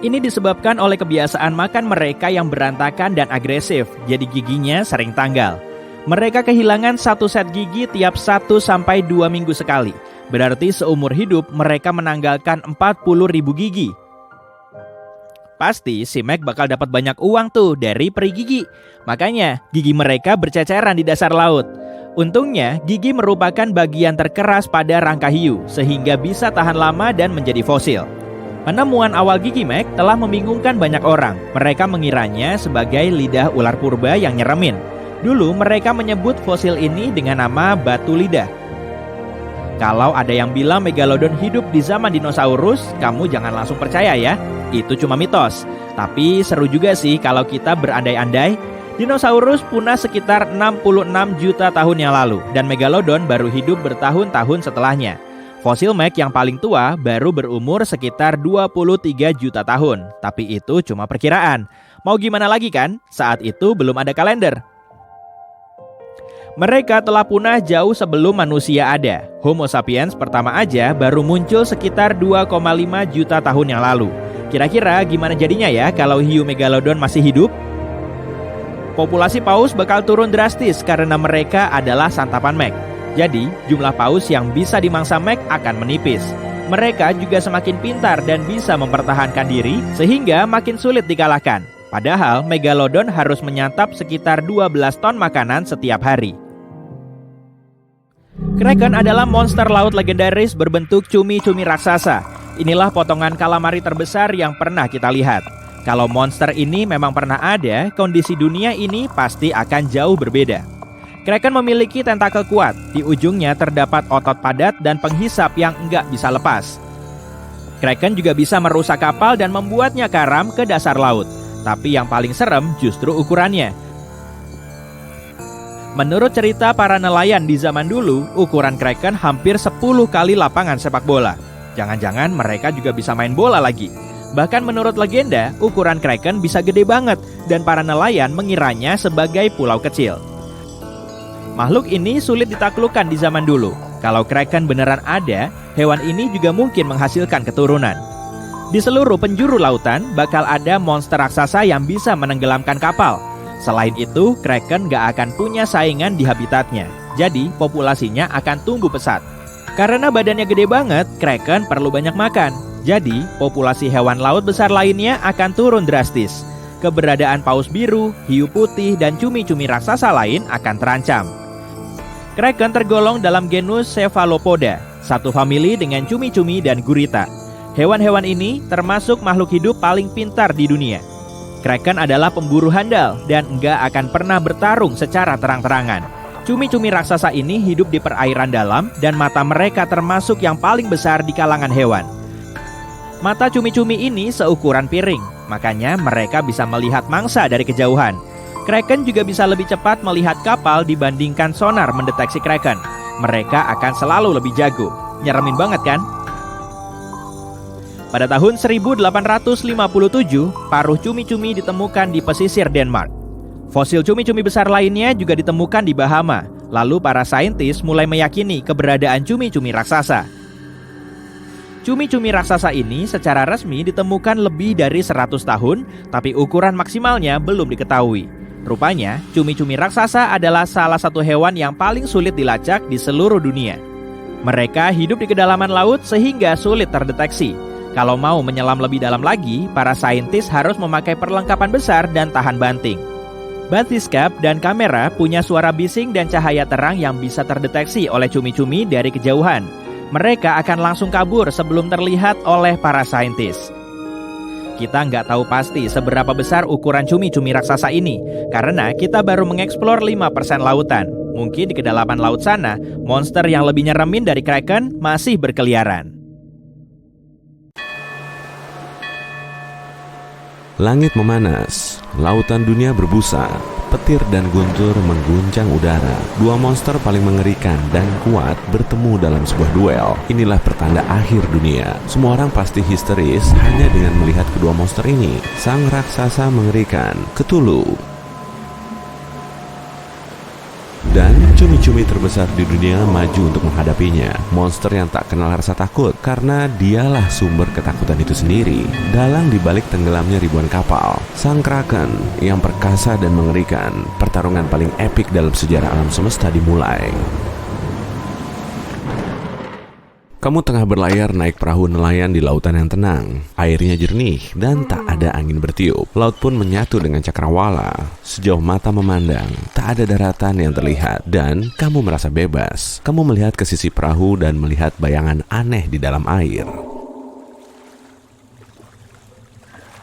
Ini disebabkan oleh kebiasaan makan mereka yang berantakan dan agresif, jadi giginya sering tanggal. Mereka kehilangan satu set gigi tiap 1-2 minggu sekali. Berarti seumur hidup mereka menanggalkan 40.000 gigi. Pasti si Meg bakal dapat banyak uang tuh dari peri gigi. Makanya gigi mereka berceceran di dasar laut. Untungnya gigi merupakan bagian terkeras pada rangka hiu, sehingga bisa tahan lama dan menjadi fosil. Penemuan awal gigi Meg telah membingungkan banyak orang. Mereka mengiranya sebagai lidah ular purba yang nyeremin. Dulu mereka menyebut fosil ini dengan nama batu lidah. Kalau ada yang bilang Megalodon hidup di zaman dinosaurus, kamu jangan langsung percaya ya. Itu cuma mitos. Tapi seru juga sih kalau kita berandai-andai. Dinosaurus punah sekitar 66 juta tahun yang lalu, dan Megalodon baru hidup bertahun-tahun setelahnya. Fosil Meg yang paling tua baru berumur sekitar 23 juta tahun. Tapi itu cuma perkiraan. Mau gimana lagi kan? Saat itu belum ada kalender. Mereka telah punah jauh sebelum manusia ada. Homo sapiens pertama aja baru muncul sekitar 2,5 juta tahun yang lalu. Kira-kira gimana jadinya ya kalau hiu Megalodon masih hidup? Populasi paus bakal turun drastis karena mereka adalah santapan Meg. Jadi, jumlah paus yang bisa dimangsa Meg akan menipis. Mereka juga semakin pintar dan bisa mempertahankan diri sehingga makin sulit dikalahkan. Padahal Megalodon harus menyantap sekitar 12 ton makanan setiap hari. Kraken adalah monster laut legendaris berbentuk cumi-cumi raksasa. Inilah potongan kalamari terbesar yang pernah kita lihat. Kalau monster ini memang pernah ada, kondisi dunia ini pasti akan jauh berbeda. Kraken memiliki tentakel kuat, di ujungnya terdapat otot padat dan penghisap yang enggak bisa lepas. Kraken juga bisa merusak kapal dan membuatnya karam ke dasar laut. Tapi yang paling serem justru ukurannya. Menurut cerita para nelayan di zaman dulu, ukuran Kraken hampir 10 kali lapangan sepak bola. Jangan-jangan mereka juga bisa main bola lagi. Bahkan menurut legenda, ukuran Kraken bisa gede banget dan para nelayan mengiranya sebagai pulau kecil. Makhluk ini sulit ditaklukkan di zaman dulu. Kalau Kraken beneran ada, hewan ini juga mungkin menghasilkan keturunan. Di seluruh penjuru lautan bakal ada monster raksasa yang bisa menenggelamkan kapal. Selain itu, Kraken gak akan punya saingan di habitatnya. Jadi, populasinya akan tumbuh pesat. Karena badannya gede banget, Kraken perlu banyak makan. Jadi, populasi hewan laut besar lainnya akan turun drastis. Keberadaan paus biru, hiu putih, dan cumi-cumi raksasa lain akan terancam. Kraken tergolong dalam genus Cephalopoda, satu famili dengan cumi-cumi dan gurita. Hewan-hewan ini termasuk makhluk hidup paling pintar di dunia. Kraken adalah pemburu handal dan enggak akan pernah bertarung secara terang-terangan. Cumi-cumi raksasa ini hidup di perairan dalam dan mata mereka termasuk yang paling besar di kalangan hewan. Mata cumi-cumi ini seukuran piring, makanya mereka bisa melihat mangsa dari kejauhan. Kraken juga bisa lebih cepat melihat kapal dibandingkan sonar mendeteksi Kraken. Mereka akan selalu lebih jago. Nyeremin banget kan? Pada tahun 1857, paruh cumi-cumi ditemukan di pesisir Denmark. Fosil cumi-cumi besar lainnya juga ditemukan di Bahama. Lalu para saintis mulai meyakini keberadaan cumi-cumi raksasa. Cumi-cumi raksasa ini secara resmi ditemukan lebih dari 100 tahun, tapi ukuran maksimalnya belum diketahui. Rupanya, cumi-cumi raksasa adalah salah satu hewan yang paling sulit dilacak di seluruh dunia. Mereka hidup di kedalaman laut sehingga sulit terdeteksi. Kalau mau menyelam lebih dalam lagi, para saintis harus memakai perlengkapan besar dan tahan banting. Batiskap dan kamera punya suara bising dan cahaya terang yang bisa terdeteksi oleh cumi-cumi dari kejauhan. Mereka akan langsung kabur sebelum terlihat oleh para saintis. Kita nggak tahu pasti seberapa besar ukuran cumi-cumi raksasa ini, karena kita baru mengeksplor 5% lautan. Mungkin di kedalaman laut sana, monster yang lebih nyeremin dari kraken masih berkeliaran. Langit memanas, lautan dunia berbusa, petir dan guntur mengguncang udara. Dua monster paling mengerikan dan kuat bertemu dalam sebuah duel. Inilah pertanda akhir dunia. Semua orang pasti histeris hanya dengan melihat kedua monster ini. Sang raksasa mengerikan, Cthulhu, dan cumi-cumi terbesar di dunia maju untuk menghadapinya. Monster yang tak kenal rasa takut, karena dialah sumber ketakutan itu sendiri. Dalang dibalik tenggelamnya ribuan kapal, sang kraken yang perkasa dan mengerikan. Pertarungan paling epik dalam sejarah alam semesta dimulai. Kamu tengah berlayar naik perahu nelayan di lautan yang tenang. Airnya jernih dan tak ada angin bertiup. Laut pun menyatu dengan cakrawala. Sejauh mata memandang, tak ada daratan yang terlihat. Dan kamu merasa bebas. Kamu melihat ke sisi perahu dan melihat bayangan aneh di dalam air.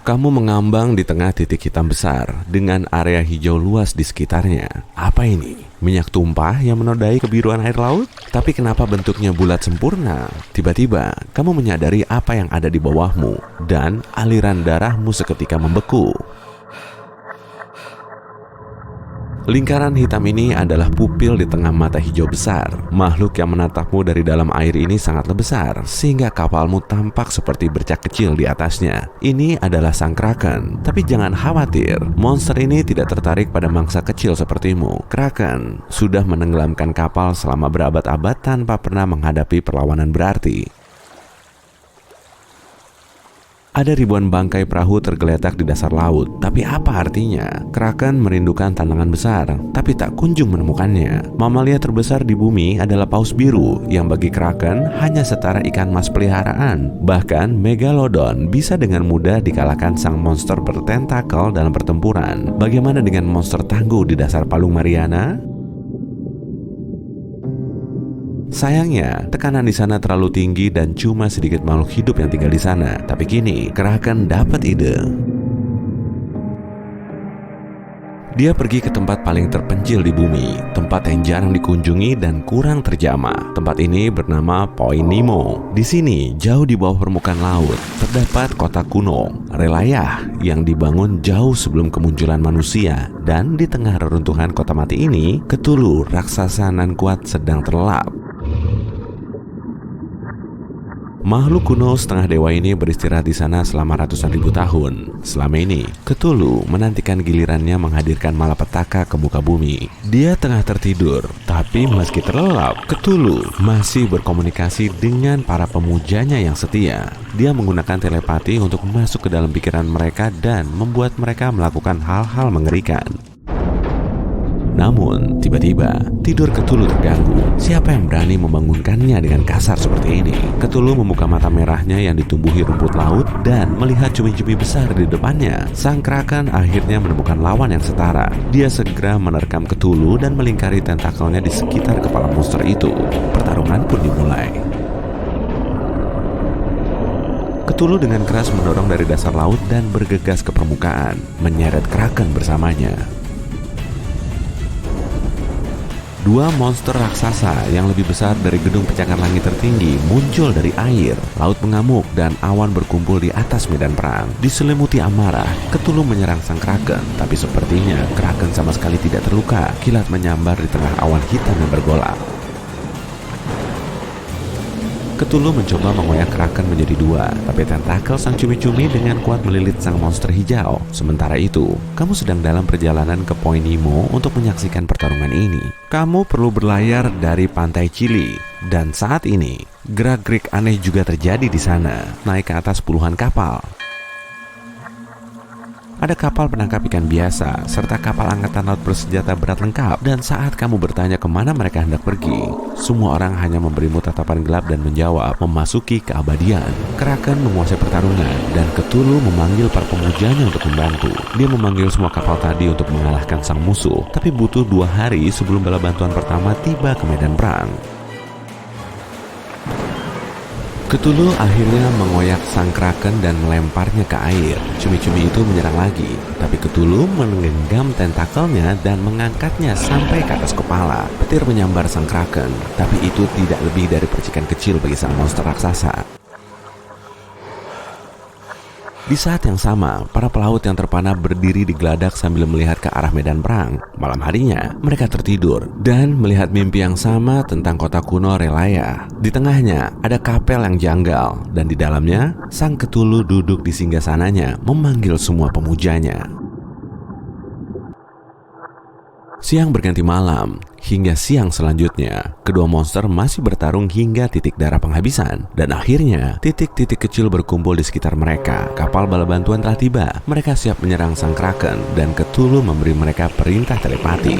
Kamu mengambang di tengah titik hitam besar dengan area hijau luas di sekitarnya. Apa ini? Minyak tumpah yang menodai kebiruan air laut? Tapi kenapa bentuknya bulat sempurna? Tiba-tiba, kamu menyadari apa yang ada di bawahmu dan aliran darahmu seketika membeku. Lingkaran hitam ini adalah pupil di tengah mata hijau besar. Makhluk yang menatapmu dari dalam air ini sangatlah besar, sehingga kapalmu tampak seperti bercak kecil di atasnya. Ini adalah sang kraken. Tapi jangan khawatir, monster ini tidak tertarik pada mangsa kecil sepertimu. Kraken sudah menenggelamkan kapal selama berabad-abad tanpa pernah menghadapi perlawanan berarti. Ada ribuan bangkai perahu tergeletak di dasar laut. Tapi apa artinya? Kraken merindukan tantangan besar, tapi tak kunjung menemukannya. Mamalia terbesar di bumi adalah paus biru, yang bagi Kraken hanya setara ikan mas peliharaan. Bahkan Megalodon bisa dengan mudah dikalahkan sang monster bertentakel dalam pertempuran. Bagaimana dengan monster tangguh di dasar Palung Mariana? Sayangnya, tekanan di sana terlalu tinggi dan cuma sedikit makhluk hidup yang tinggal di sana. Tapi kini, Kraken dapat ide. Dia pergi ke tempat paling terpencil di bumi, tempat yang jarang dikunjungi dan kurang terjamah. Tempat ini bernama Point Nemo. Di sini, jauh di bawah permukaan laut, terdapat kota kuno, Relayah, yang dibangun jauh sebelum kemunculan manusia. Dan di tengah reruntuhan kota mati ini, Cthulhu, raksasa nan kuat, sedang terlelap. Makhluk kuno setengah dewa ini beristirahat di sana selama ratusan ribu tahun. Selama ini, Cthulhu menantikan gilirannya menghadirkan malapetaka ke muka bumi. Dia tengah tertidur, tapi meski terlelap, Cthulhu masih berkomunikasi dengan para pemujanya yang setia. Dia menggunakan telepati untuk masuk ke dalam pikiran mereka dan membuat mereka melakukan hal-hal mengerikan. Namun, tiba-tiba, tidur Cthulhu terganggu. Siapa yang berani membangunkannya dengan kasar seperti ini? Cthulhu membuka mata merahnya yang ditumbuhi rumput laut dan melihat cumi-cumi besar di depannya. Sang kraken akhirnya menemukan lawan yang setara. Dia segera menerkam Cthulhu dan melingkari tentakelnya di sekitar kepala monster itu. Pertarungan pun dimulai. Cthulhu dengan keras mendorong dari dasar laut dan bergegas ke permukaan, menyeret kraken bersamanya. Dua monster raksasa yang lebih besar dari gedung pencakar langit tertinggi muncul dari air. Laut mengamuk dan awan berkumpul di atas medan perang. Diselimuti amarah, Cthulhu menyerang sang kraken. Tapi sepertinya kraken sama sekali tidak terluka. Kilat menyambar di tengah awan hitam yang bergolak. Cthulhu mencoba mengoyak Kraken menjadi dua, tapi tentakel sang cumi-cumi dengan kuat melilit sang monster hijau. Sementara itu, kamu sedang dalam perjalanan ke Point Nemo untuk menyaksikan pertarungan ini. Kamu perlu berlayar dari pantai Chili, dan saat ini gerak-gerik aneh juga terjadi di sana, naik ke atas puluhan kapal. Ada kapal penangkap ikan biasa, serta kapal angkatan laut bersenjata berat lengkap. Dan saat kamu bertanya kemana mereka hendak pergi, semua orang hanya memberimu tatapan gelap dan menjawab, memasuki keabadian. Kraken menguasai pertarungan, dan Cthulhu memanggil para pemujanya untuk membantu. Dia memanggil semua kapal tadi untuk mengalahkan sang musuh, tapi butuh 2 hari sebelum bala bantuan pertama tiba ke medan perang. Cthulhu akhirnya mengoyak sang Kraken dan melemparnya ke air. Cumi-cumi itu menyerang lagi, tapi Cthulhu menggenggam tentakelnya dan mengangkatnya sampai ke atas kepala. Petir menyambar sang Kraken, tapi itu tidak lebih dari percikan kecil bagi sang monster raksasa. Di saat yang sama, para pelaut yang terpana berdiri di geladak sambil melihat ke arah medan perang. Malam harinya, mereka tertidur dan melihat mimpi yang sama tentang kota kuno Relaya. Di tengahnya, ada kapel yang janggal, dan di dalamnya, sang Cthulhu duduk di singgasananya memanggil semua pemujanya. Siang berganti malam, hingga siang selanjutnya, kedua monster masih bertarung hingga titik darah penghabisan. Dan akhirnya, titik-titik kecil berkumpul di sekitar mereka. Kapal bala bantuan telah tiba. Mereka siap menyerang sang Kraken, dan Cthulhu memberi mereka perintah telepati.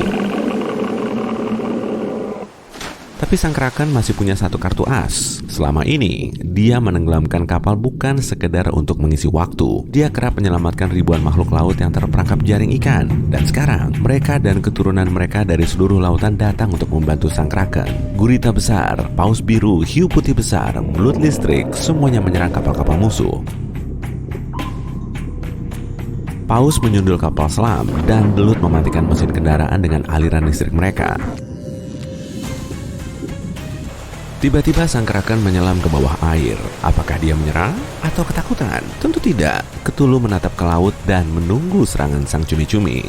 Tapi sang Kraken masih punya satu kartu as. Selama ini, dia menenggelamkan kapal bukan sekedar untuk mengisi waktu. Dia kerap menyelamatkan ribuan makhluk laut yang terperangkap jaring ikan. Dan sekarang, mereka dan keturunan mereka dari seluruh lautan datang untuk membantu sang Kraken. Gurita besar, paus biru, hiu putih besar, belut listrik, semuanya menyerang kapal-kapal musuh. Paus menyundul kapal selam, dan belut mematikan mesin kendaraan dengan aliran listrik mereka. Tiba-tiba sang Kraken menyelam ke bawah air. Apakah dia menyerang atau ketakutan? Tentu tidak. Cthulhu menatap ke laut dan menunggu serangan sang cumi-cumi.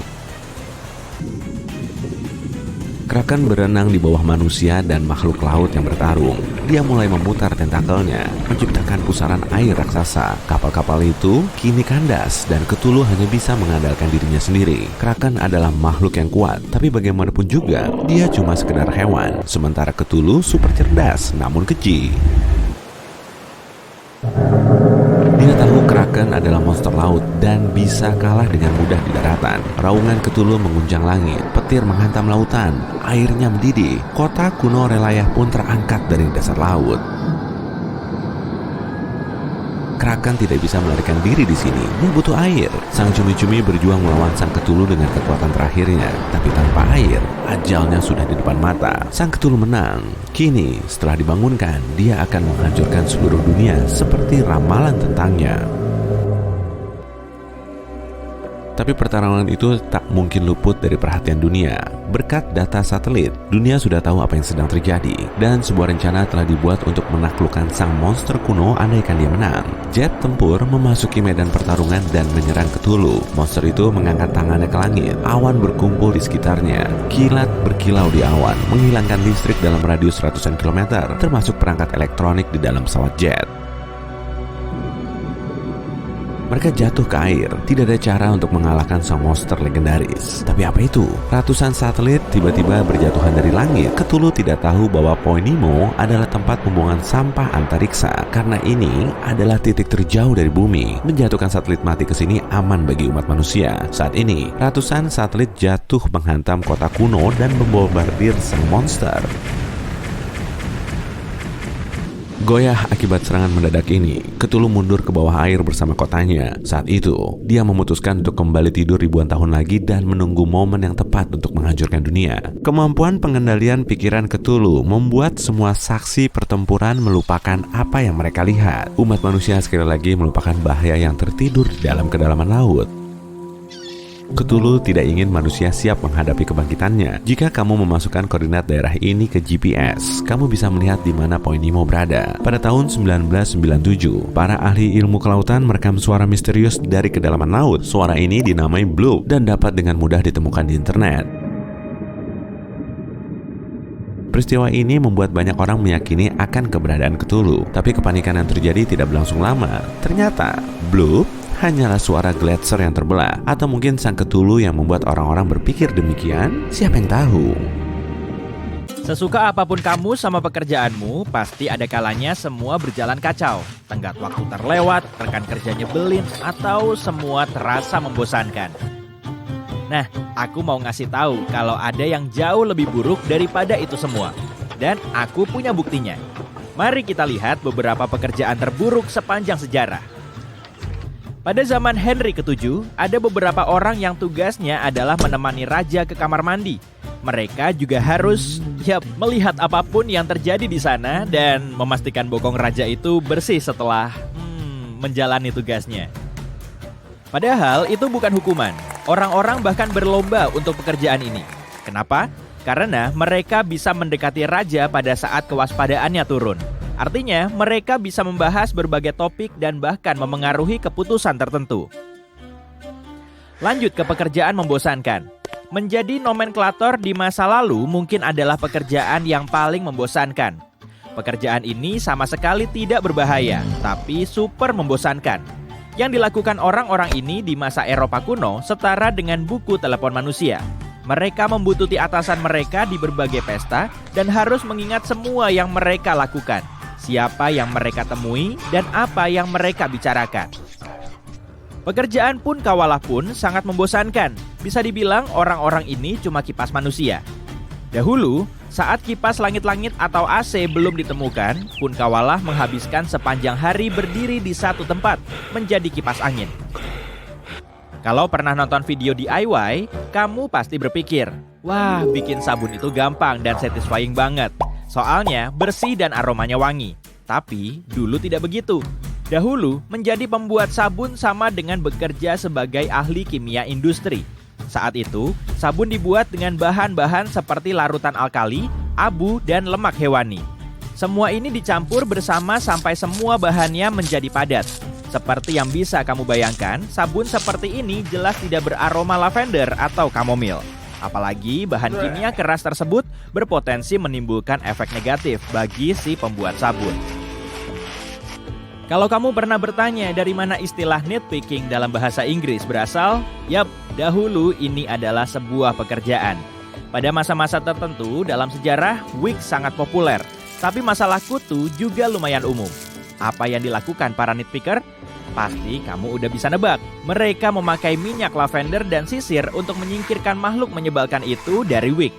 Kraken berenang di bawah manusia dan makhluk laut yang bertarung. Dia mulai memutar tentakelnya, menciptakan pusaran air raksasa. Kapal-kapal itu kini kandas dan Cthulhu hanya bisa mengandalkan dirinya sendiri. Kraken adalah makhluk yang kuat, tapi bagaimanapun juga, dia cuma sekedar hewan. Sementara Cthulhu super cerdas, namun keji. Dia tahu Kraken adalah monster laut dan bisa kalah dengan mudah di daratan. Raungan Cthulhu mengunjang langit, petir menghantam lautan, airnya mendidih. Kota kuno Relaya pun terangkat dari dasar laut. Kraken tidak bisa melarikan diri di sini. Dia butuh air. Sang cumi-cumi berjuang melawan sang Cthulhu dengan kekuatan terakhirnya. Tapi tanpa air, ajalnya sudah di depan mata. Sang Cthulhu menang. Kini, setelah dibangunkan, dia akan menghancurkan seluruh dunia seperti ramalan tentangnya. Tapi pertarungan itu tak mungkin luput dari perhatian dunia. Berkat data satelit, dunia sudah tahu apa yang sedang terjadi. Dan sebuah rencana telah dibuat untuk menaklukkan sang monster kuno andaikan dia menang. Jet tempur memasuki medan pertarungan dan menyerang Cthulhu. Monster itu mengangkat tangannya ke langit. Awan berkumpul di sekitarnya. Kilat berkilau di awan, menghilangkan listrik dalam radius ratusan kilometer, termasuk perangkat elektronik di dalam pesawat jet. Mereka jatuh ke air. Tidak ada cara untuk mengalahkan sang monster legendaris. Tapi apa itu? Ratusan satelit tiba-tiba berjatuhan dari langit. Cthulhu tidak tahu bahwa Point Nemo adalah tempat pembuangan sampah antariksa. Karena ini adalah titik terjauh dari bumi. Menjatuhkan satelit mati ke sini aman bagi umat manusia. Saat ini, ratusan satelit jatuh menghantam kota kuno dan membombardir sang monster. Goyah akibat serangan mendadak ini, Cthulhu mundur ke bawah air bersama kotanya. Saat itu, dia memutuskan untuk kembali tidur ribuan tahun lagi dan menunggu momen yang tepat untuk menghancurkan dunia. Kemampuan pengendalian pikiran Cthulhu membuat semua saksi pertempuran melupakan apa yang mereka lihat. Umat manusia sekali lagi melupakan bahaya yang tertidur di dalam kedalaman laut. Cthulhu tidak ingin manusia siap menghadapi kebangkitannya. Jika kamu memasukkan koordinat daerah ini ke GPS, kamu bisa melihat di mana Point Nemo berada. Pada tahun 1997, para ahli ilmu kelautan merekam suara misterius dari kedalaman laut. Suara ini dinamai bloop dan dapat dengan mudah ditemukan di internet. Peristiwa ini membuat banyak orang meyakini akan keberadaan Cthulhu. Tapi kepanikan yang terjadi tidak berlangsung lama. Ternyata, Bloop hanyalah suara gletser yang terbelah. Atau mungkin sang Cthulhu yang membuat orang-orang berpikir demikian? Siapa yang tahu? Sesuka apapun kamu sama pekerjaanmu, pasti ada kalanya semua berjalan kacau. Tenggat waktu terlewat, rekan kerja nyebelin, atau semua terasa membosankan. Nah, aku mau ngasih tahu kalau ada yang jauh lebih buruk daripada itu semua. Dan aku punya buktinya. Mari kita lihat beberapa pekerjaan terburuk sepanjang sejarah. Pada zaman Henry ke-7, ada beberapa orang yang tugasnya adalah menemani raja ke kamar mandi. Mereka juga harus melihat apapun yang terjadi di sana dan memastikan bokong raja itu bersih setelah menjalani tugasnya. Padahal itu bukan hukuman. Orang-orang bahkan berlomba untuk pekerjaan ini. Kenapa? Karena mereka bisa mendekati raja pada saat kewaspadaannya turun. Artinya, mereka bisa membahas berbagai topik dan bahkan memengaruhi keputusan tertentu. Lanjut ke pekerjaan membosankan. Menjadi nomenklator di masa lalu mungkin adalah pekerjaan yang paling membosankan. Pekerjaan ini sama sekali tidak berbahaya, tapi super membosankan. Yang dilakukan orang-orang ini di masa Eropa kuno setara dengan buku telepon manusia. Mereka membuntuti atasan mereka di berbagai pesta dan harus mengingat semua yang mereka lakukan, siapa yang mereka temui, dan apa yang mereka bicarakan. Pekerjaan pun kawalah pun sangat membosankan. Bisa dibilang orang-orang ini cuma kipas manusia. Dahulu, saat kipas langit-langit atau AC belum ditemukan, pun kawalah menghabiskan sepanjang hari berdiri di satu tempat, menjadi kipas angin. Kalau pernah nonton video DIY, kamu pasti berpikir, wah, bikin sabun itu gampang dan satisfying banget. Soalnya bersih dan aromanya wangi. Tapi dulu tidak begitu. Dahulu, menjadi pembuat sabun sama dengan bekerja sebagai ahli kimia industri. Saat itu, sabun dibuat dengan bahan-bahan seperti larutan alkali, abu, dan lemak hewani. Semua ini dicampur bersama sampai semua bahannya menjadi padat. Seperti yang bisa kamu bayangkan, sabun seperti ini jelas tidak beraroma lavender atau kamomil. Apalagi bahan kimia keras tersebut berpotensi menimbulkan efek negatif bagi si pembuat sabun. Kalau kamu pernah bertanya dari mana istilah nitpicking dalam bahasa Inggris berasal, yap, dahulu ini adalah sebuah pekerjaan. Pada masa-masa tertentu dalam sejarah, wig sangat populer, tapi masalah kutu juga lumayan umum. Apa yang dilakukan para nitpicker? Pasti kamu udah bisa nebak. Mereka memakai minyak lavender dan sisir untuk menyingkirkan makhluk menyebalkan itu dari wig.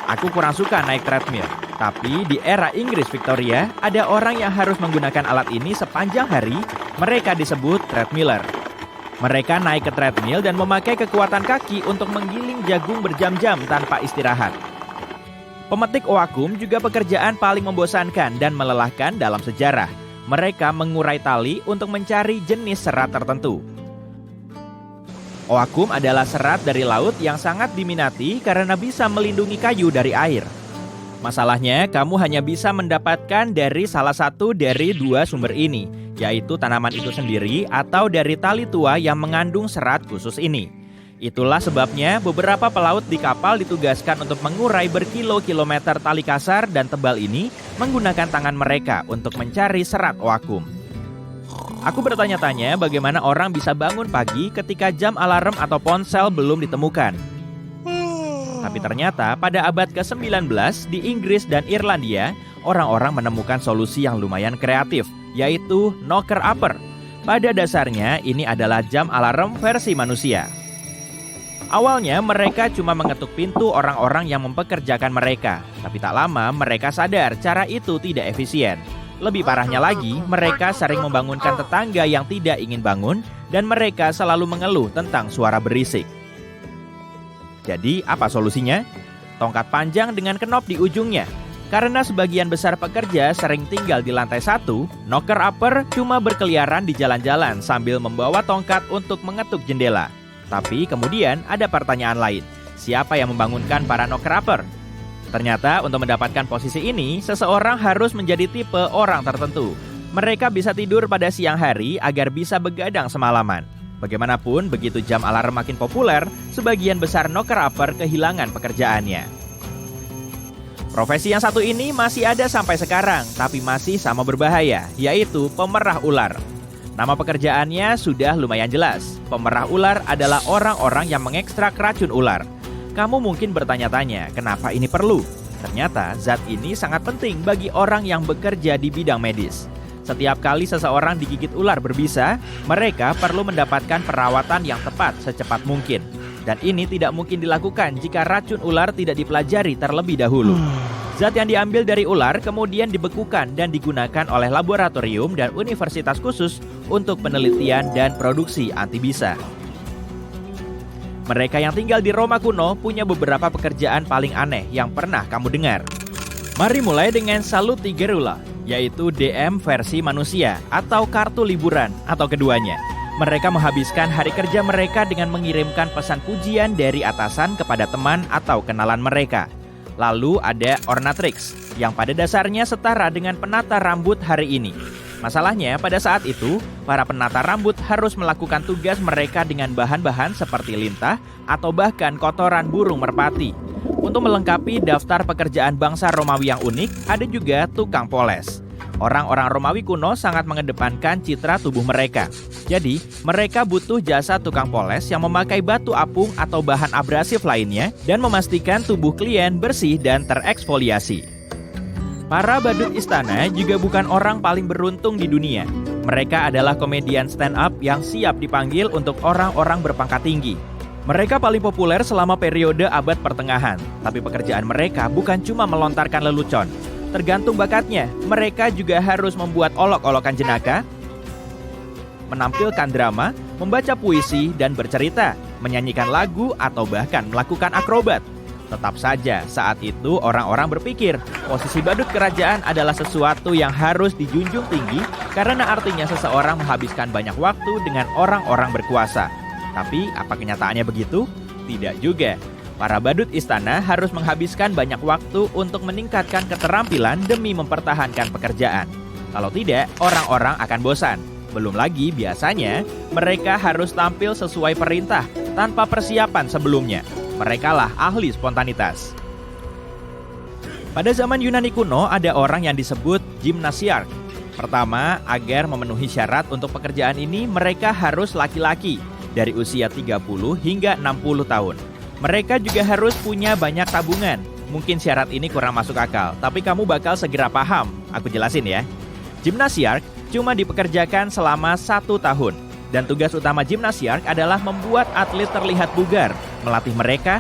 Aku kurang suka naik treadmill. Tapi di era Inggris Victoria, ada orang yang harus menggunakan alat ini sepanjang hari. Mereka disebut treadmiller. Mereka naik ke treadmill dan memakai kekuatan kaki untuk menggiling jagung berjam-jam tanpa istirahat. Pemetik oakum juga pekerjaan paling membosankan dan melelahkan dalam sejarah. Mereka mengurai tali untuk mencari jenis serat tertentu. Oakum adalah serat dari laut yang sangat diminati karena bisa melindungi kayu dari air. Masalahnya, kamu hanya bisa mendapatkan dari salah satu dari dua sumber ini, yaitu tanaman itu sendiri atau dari tali tua yang mengandung serat khusus ini. Itulah sebabnya beberapa pelaut di kapal ditugaskan untuk mengurai berkilo-kilometer tali kasar dan tebal ini menggunakan tangan mereka untuk mencari serat oakum. Aku bertanya-tanya bagaimana orang bisa bangun pagi ketika jam alarm atau ponsel belum ditemukan. Tapi ternyata pada abad ke-19 di Inggris dan Irlandia, orang-orang menemukan solusi yang lumayan kreatif, yaitu knocker-upper. Pada dasarnya ini adalah jam alarm versi manusia. Awalnya mereka cuma mengetuk pintu orang-orang yang mempekerjakan mereka. Tapi tak lama mereka sadar cara itu tidak efisien. Lebih parahnya lagi, mereka sering membangunkan tetangga yang tidak ingin bangun dan mereka selalu mengeluh tentang suara berisik. Jadi apa solusinya? Tongkat panjang dengan kenop di ujungnya. Karena sebagian besar pekerja sering tinggal di lantai 1, knocker-upper cuma berkeliaran di jalan-jalan sambil membawa tongkat untuk mengetuk jendela. Tapi kemudian ada pertanyaan lain. Siapa yang membangunkan para knocker-upper? Ternyata untuk mendapatkan posisi ini, seseorang harus menjadi tipe orang tertentu. Mereka bisa tidur pada siang hari agar bisa begadang semalaman. Bagaimanapun, begitu jam alarm makin populer, sebagian besar knocker-upper kehilangan pekerjaannya. Profesi yang satu ini masih ada sampai sekarang, tapi masih sama berbahaya, yaitu pemerah ular. Nama pekerjaannya sudah lumayan jelas. Pemerah ular adalah orang-orang yang mengekstrak racun ular. Kamu mungkin bertanya-tanya, kenapa ini perlu? Ternyata zat ini sangat penting bagi orang yang bekerja di bidang medis. Setiap kali seseorang digigit ular berbisa, mereka perlu mendapatkan perawatan yang tepat secepat mungkin. Dan ini tidak mungkin dilakukan jika racun ular tidak dipelajari terlebih dahulu. Zat yang diambil dari ular kemudian dibekukan dan digunakan oleh laboratorium dan universitas khusus untuk penelitian dan produksi antibisa. Mereka yang tinggal di Roma kuno punya beberapa pekerjaan paling aneh yang pernah kamu dengar. Mari mulai dengan Salutigerula, yaitu DM versi manusia atau kartu liburan atau keduanya. Mereka menghabiskan hari kerja mereka dengan mengirimkan pesan pujian dari atasan kepada teman atau kenalan mereka. Lalu ada Ornatrix, yang pada dasarnya setara dengan penata rambut hari ini. Masalahnya pada saat itu, para penata rambut harus melakukan tugas mereka dengan bahan-bahan seperti lintah atau bahkan kotoran burung merpati. Untuk melengkapi daftar pekerjaan bangsa Romawi yang unik, ada juga tukang poles. Orang-orang Romawi kuno sangat mengedepankan citra tubuh mereka. Jadi, mereka butuh jasa tukang poles yang memakai batu apung atau bahan abrasif lainnya dan memastikan tubuh klien bersih dan tereksfoliasi. Para badut istana juga bukan orang paling beruntung di dunia. Mereka adalah komedian stand-up yang siap dipanggil untuk orang-orang berpangkat tinggi. Mereka paling populer selama periode abad pertengahan, tapi pekerjaan mereka bukan cuma melontarkan lelucon. Tergantung bakatnya, mereka juga harus membuat olok-olokan jenaka, menampilkan drama, membaca puisi, dan bercerita, menyanyikan lagu, atau bahkan melakukan akrobat. Tetap saja, saat itu orang-orang berpikir, posisi badut kerajaan adalah sesuatu yang harus dijunjung tinggi karena artinya seseorang menghabiskan banyak waktu dengan orang-orang berkuasa. Tapi, apa kenyataannya begitu? Tidak juga. Para badut istana harus menghabiskan banyak waktu untuk meningkatkan keterampilan demi mempertahankan pekerjaan. Kalau tidak, orang-orang akan bosan. Belum lagi biasanya, mereka harus tampil sesuai perintah tanpa persiapan sebelumnya. Merekalah ahli spontanitas. Pada zaman Yunani kuno, ada orang yang disebut gymnasiarch. Pertama, agar memenuhi syarat untuk pekerjaan ini, mereka harus laki-laki dari usia 30 hingga 60 tahun. Mereka juga harus punya banyak tabungan. Mungkin syarat ini kurang masuk akal, tapi kamu bakal segera paham. Aku jelasin ya. Gymnasiarch cuma dipekerjakan selama 1 tahun. Dan tugas utama gymnasiarch adalah membuat atlet terlihat bugar, melatih mereka